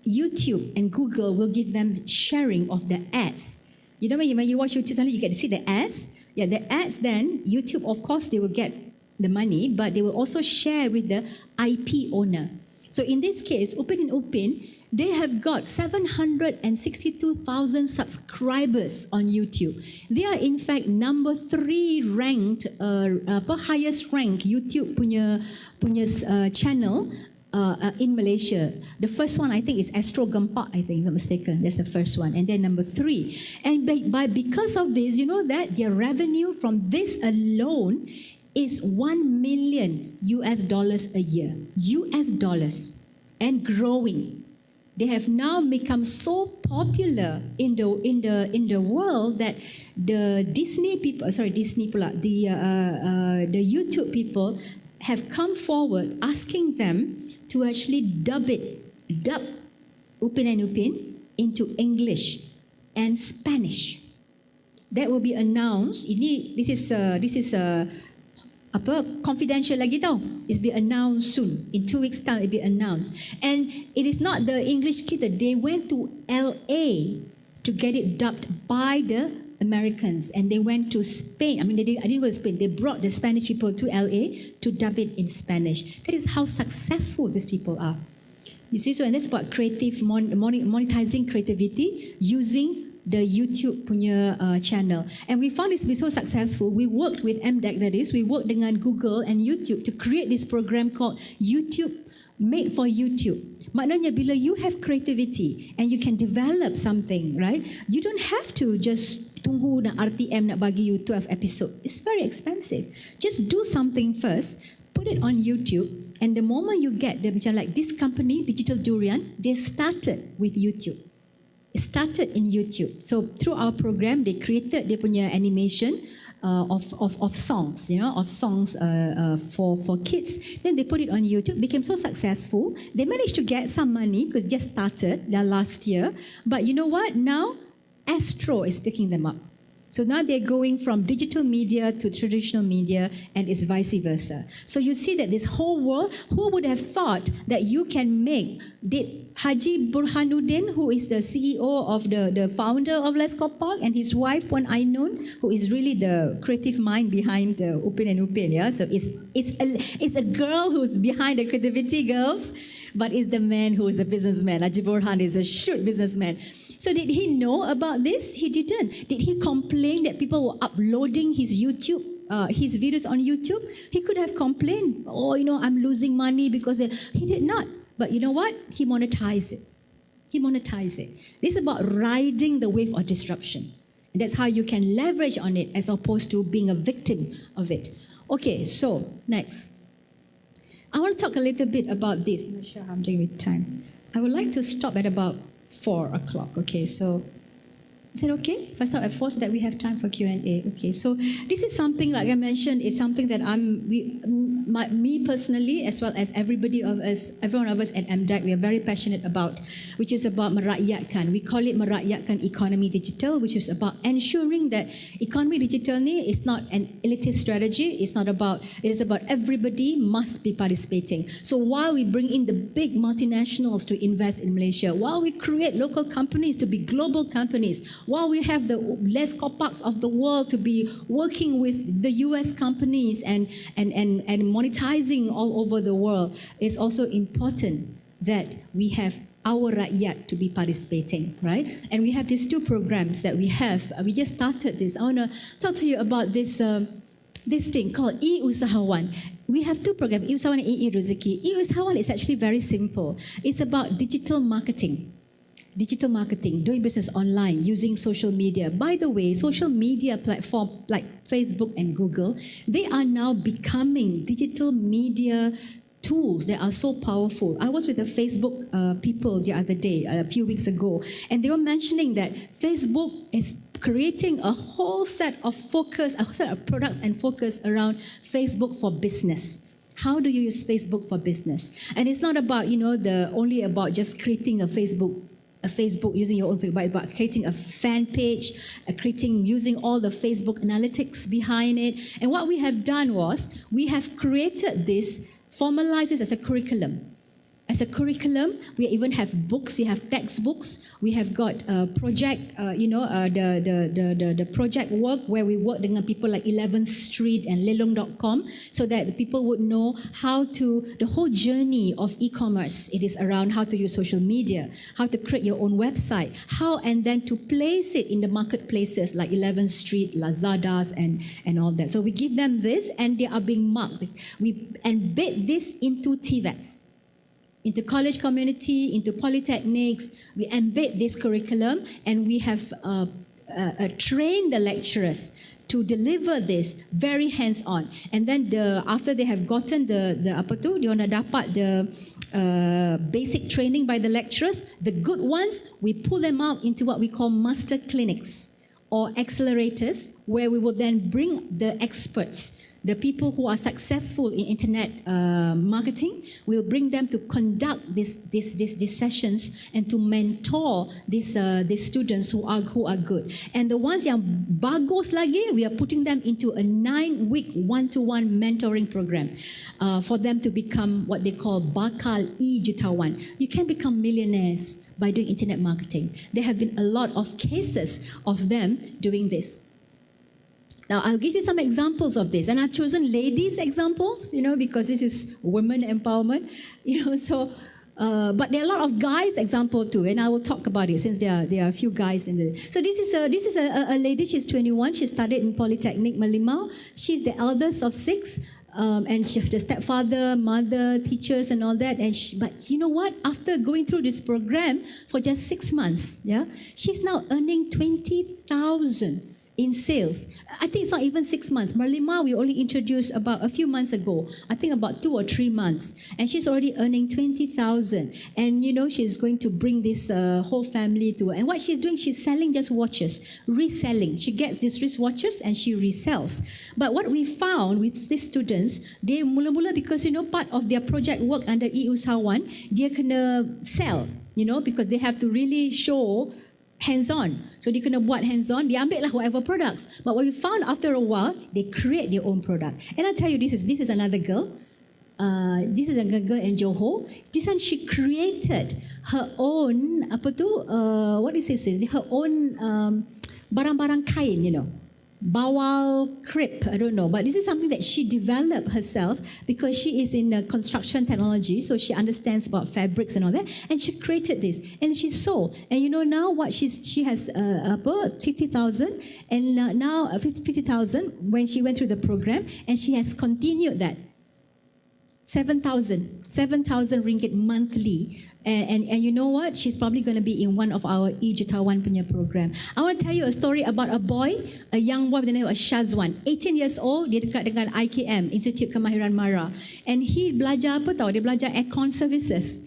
YouTube and Google will give them sharing of the ads. You know when you watch YouTube, suddenly you get to see the ads. Yeah, the ads then, YouTube, of course, they will get the money, but they will also share with the IP owner. So in this case, Open and Ipin, they have got 762,000 subscribers on YouTube. They are in fact number 3 ranked, highest ranked YouTube punya channel in Malaysia. The first one I think is Astro Gempak, I think, if I'm not mistaken. That's the first one. And then number 3. And because of this, you know that their revenue from this alone is $1 million a year, US dollars, and growing. They have now become so popular in the world that the Disney people, the YouTube people have come forward asking them to actually dub Open and Ipin into English. and Spanish. That will be announced. This is confidential lagi tau. It's be announced soon. In 2 weeks' time, it'll be announced. And it is not the English kid. They went to LA to get it dubbed by the Americans, and they went to Spain. I didn't go to Spain. They brought the Spanish people to LA to dub it in Spanish. That is how successful these people are. You see, so and that's about creative monetizing creativity using the YouTube punya channel. And we found this to be so successful. We worked with MDEC, that is, we worked dengan Google and YouTube to create this program called YouTube Made for YouTube. Maknanya bila you have creativity and you can develop something, right? You don't have to just tunggu nak RTM nak bagi you 12 episode. It's very expensive. Just do something first, put it on YouTube, and the moment you get them, macam like this company, Digital Durian, they started with YouTube. It started in YouTube. So through our program, they created dia punya animation of songs, of songs for kids. Then they put it on YouTube, became so successful. They managed to get some money because just started last year. But you know what? Now Astro is picking them up. So now they're going from digital media to traditional media, and it's vice versa. So you see that this whole world, who would have thought that you can make, did Haji Burhanuddin, who is the CEO of the founder of Let's Go Park, and his wife Puan Ainun, who is really the creative mind behind Upin and Upin, yeah? So it's a girl who's behind the creativity, girls, but it's the man who is a businessman. Haji Burhan is a shrewd businessman. So did he know about this? He didn't. Did he complain that people were uploading his videos on YouTube? He could have complained, I'm losing money because he did not. But you know what? He monetized it. This is about riding the wave of disruption. And that's how you can leverage on it as opposed to being a victim of it. Okay, so next. I want to talk a little bit about this. I'm not sure how I'm doing with time. I would like to stop at about 4 o'clock. Okay, so is it okay if I start at 4 so that we have time for Q&A? Okay, so this is something, like I mentioned, is something that me personally, as well as everyone of us at MDEC, we are very passionate about, which is about merakyatkan. We call it merakyatkan economy digital, which is about ensuring that economy digital ni is not an elitist strategy. It is about everybody must be participating. So while we bring in the big multinationals to invest in Malaysia, while we create local companies to be global companies, while we have the Let's Go Parks of the world to be working with the US companies and monetizing all over the world, it's also important that we have our rakyat to be participating, right? And we have these 2 programs that we have. We just started this. I want to talk to you about this thing called E-Usahawan. We have 2 programs, E-Usahawan and E-Rezeki. E-Usahawan is actually very simple. It's about digital marketing, doing business online, using social media. By the way, social media platform like Facebook and Google, they are now becoming digital media tools that are so powerful. I was with the Facebook people the other day, a few weeks ago, and they were mentioning that Facebook is creating a whole set of products and focus around Facebook for business. How do you use Facebook for business? And it's not about, only about just creating a Facebook using your own Facebook, but about creating a fan page, using all the Facebook analytics behind it. And what we have done was, we have created this, formalized this as a curriculum. We even have books, we have textbooks, we have got a project, the project work where we work dengan people like 11th Street and lelong.com, so that the people would know the whole journey of e-commerce. It is around how to use social media, how to create your own website, and then to place it in the marketplaces like 11th Street, Lazadas and all that. So we give them this, and they are being marked. We embed this into TVETs, into college community, into polytechnics. We embed this curriculum, and we have trained the lecturers to deliver this very hands-on. And then after they have gotten dia orang dah dapat the basic training by the lecturers, the good ones, we pull them out into what we call master clinics or accelerators, where we will then bring the experts the people who are successful in internet marketing, we'll bring them to conduct these sessions and to mentor these students who are good. And the ones yang bagus lagi, we are putting them into a 9-week one-to-one mentoring program for them to become what they call bakal e-jutawan. You can become millionaires by doing internet marketing. There have been a lot of cases of them doing this. Now, I'll give you some examples of this. And I've chosen ladies' examples, because this is women empowerment, so, but there are a lot of guys' example too, and I will talk about it since there are a few guys in the. So this is a lady, she's 21, she studied in Polytechnic Merlimau. She's the eldest of 6. And she, the stepfather, mother, teachers and all that. But you know what? After going through this program for just 6 months, she's now earning 20,000 in sales. I think it's not even 6 months. Merlimau, we only introduced about a few months ago. I think about 2 or 3 months. And she's already earning 20,000. And she's going to bring this whole family to her. And what she's doing, she's selling just watches, reselling. She gets these wristwatches and she resells. But what we found with these students, they mula-mula because, part of their project work under e-usahawan, dia kena sell, because they have to really show hands-on. So dia kena buat hands-on, dia ambil lah whatever products. But what we found after a while, they create their own product. And I tell you, this is another girl. This is a girl in Johor. This one, she created her own, what is this? Her own barang-barang kain, bawal crepe, I don't know. But this is something that she developed herself because she is in construction technology, so she understands about fabrics and all that. And she created this, and she sold. And now what she has 50,000, and now 50,000 when she went through the program, and she has continued that. 7,000 ringgit monthly. And you know what? She's probably going to be in one of our e-jutawan punya program. I want to tell you a story about a boy, a young boy with the name of Shazwan. 18 years old, dia dekat dengan IKM, Institute Kemahiran Mara. And he belajar apa tahu? Dia belajar aircon services.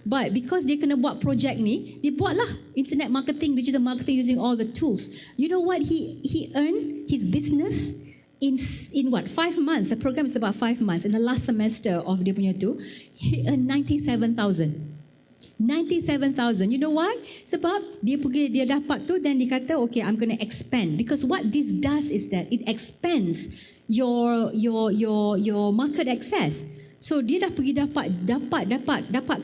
But because dia kena buat project ni, dia buatlah internet marketing, digital marketing using all the tools. You know what? He earned his business in what, 5 months? The program is about 5 months. In the last semester of dia punya tu, he earned 97,000. 97,000. You know why? Sebab dia dapat tu, then dia kata, okay, I'm going to expand. Because what this does is that it expands your market access. So dia dah pergi dapat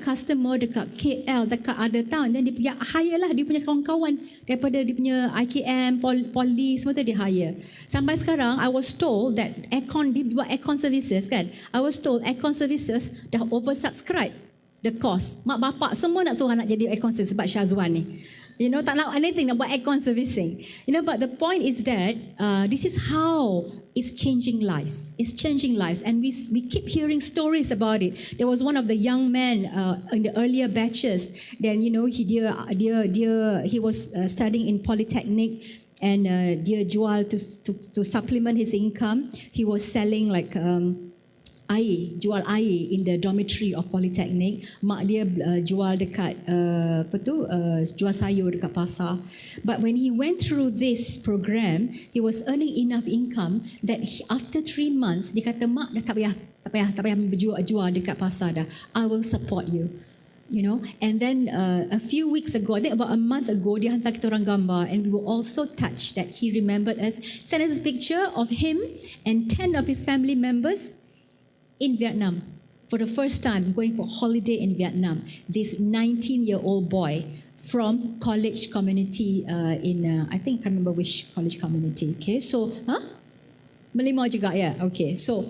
customer dekat KL, dekat other town, dan dia pergi hire lah dia punya kawan-kawan daripada dia punya IKM, Poly, semua tu dia hire. Sampai sekarang, I was told that dia buat aircon services kan. I was told aircon services dah oversubscribe the cost. Mak bapak semua nak suruh anak jadi aircon services sebab Syazwan ni. Tak nak anything, nak buat aircon servicing. But the point is that this is how it's changing lives. It's changing lives, and we keep hearing stories about it. There was one of the young men in the earlier batches. Then he was studying in Polytechnic, and dia jual to supplement his income. He was selling like jual air in the dormitory of Polytechnic. Mak dia jual dekat jual sayur dekat pasar. But when he went through this program, he was earning enough income that after 3 months, dia kata, mak dah tak payah jual dekat pasar dah. I will support you. And then a few weeks ago, I think about a month ago, dia hantar kita orang gambar, and we were also touched that he remembered us, sent us a picture of him and 10 of his family members in Vietnam for the first time, going for holiday in Vietnam. This 19-year-old boy from college community I think I can't remember which college community. Okay, so Merlimau juga, yeah. Okay, so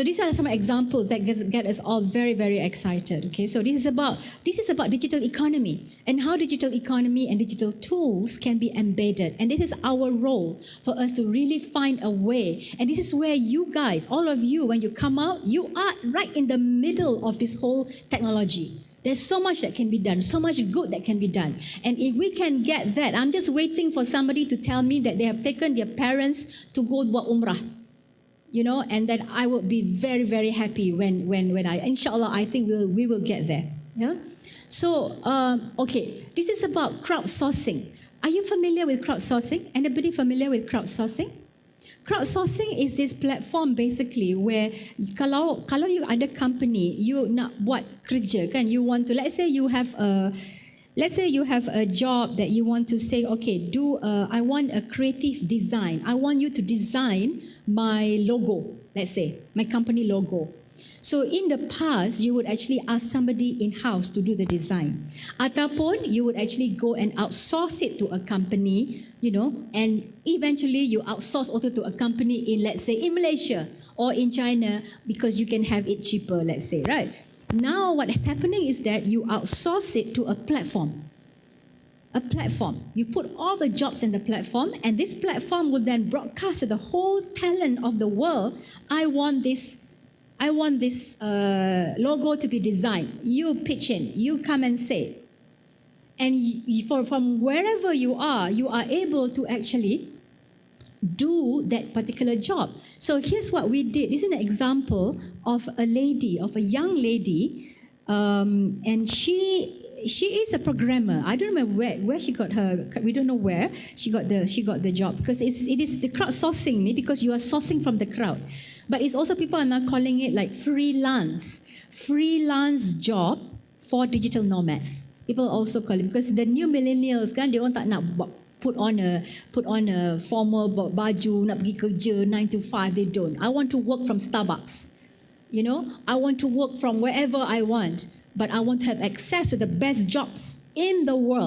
these are some examples that get us all very, very excited. Okay, so this is about digital economy and how digital economy and digital tools can be embedded. And this is our role for us to really find a way. And this is where you guys, all of you, when you come out, you are right in the middle of this whole technology. There's so much that can be done, so much good that can be done. And if we can get that, I'm just waiting for somebody to tell me that they have taken their parents to go buat umrah. And that I will be very, very happy when inshallah, I think we will get there. Yeah. So, okay, this is about crowdsourcing. Are you familiar with crowdsourcing? Anybody familiar with crowdsourcing? Crowdsourcing is this platform basically where kalau you ada company, you nak buat kerja kan, you want to, let's say you have a job that you want to say, okay, I want a creative design. I want you to design my logo, let's say, my company logo. So in the past, you would actually ask somebody in-house to do the design. Ataupun you would actually go and outsource it to a company, and eventually you outsource also to a company in, let's say, in Malaysia or in China because you can have it cheaper, let's say, right? Now what is happening is that you outsource it to a platform. A platform. You put all the jobs in the platform, and this platform will then broadcast to the whole talent of the world, I want this logo to be designed. You pitch in, you come and say. And from wherever you are able to actually do that particular job. So here's what we did. This is an example of a young lady, and she is a programmer. I don't remember where she got her. We don't know where she got the job, because it is the crowdsourcing, because you are sourcing from the crowd. But it's also, people are now calling it like freelance job for digital nomads. People also call it, because the new millennials kan, dia orang tak nak put on a formal baju, nak pergi kerja 9 to 5. They don't. I want to work from Starbucks. I want to work from wherever I want, but I want to have access to the best jobs in the world.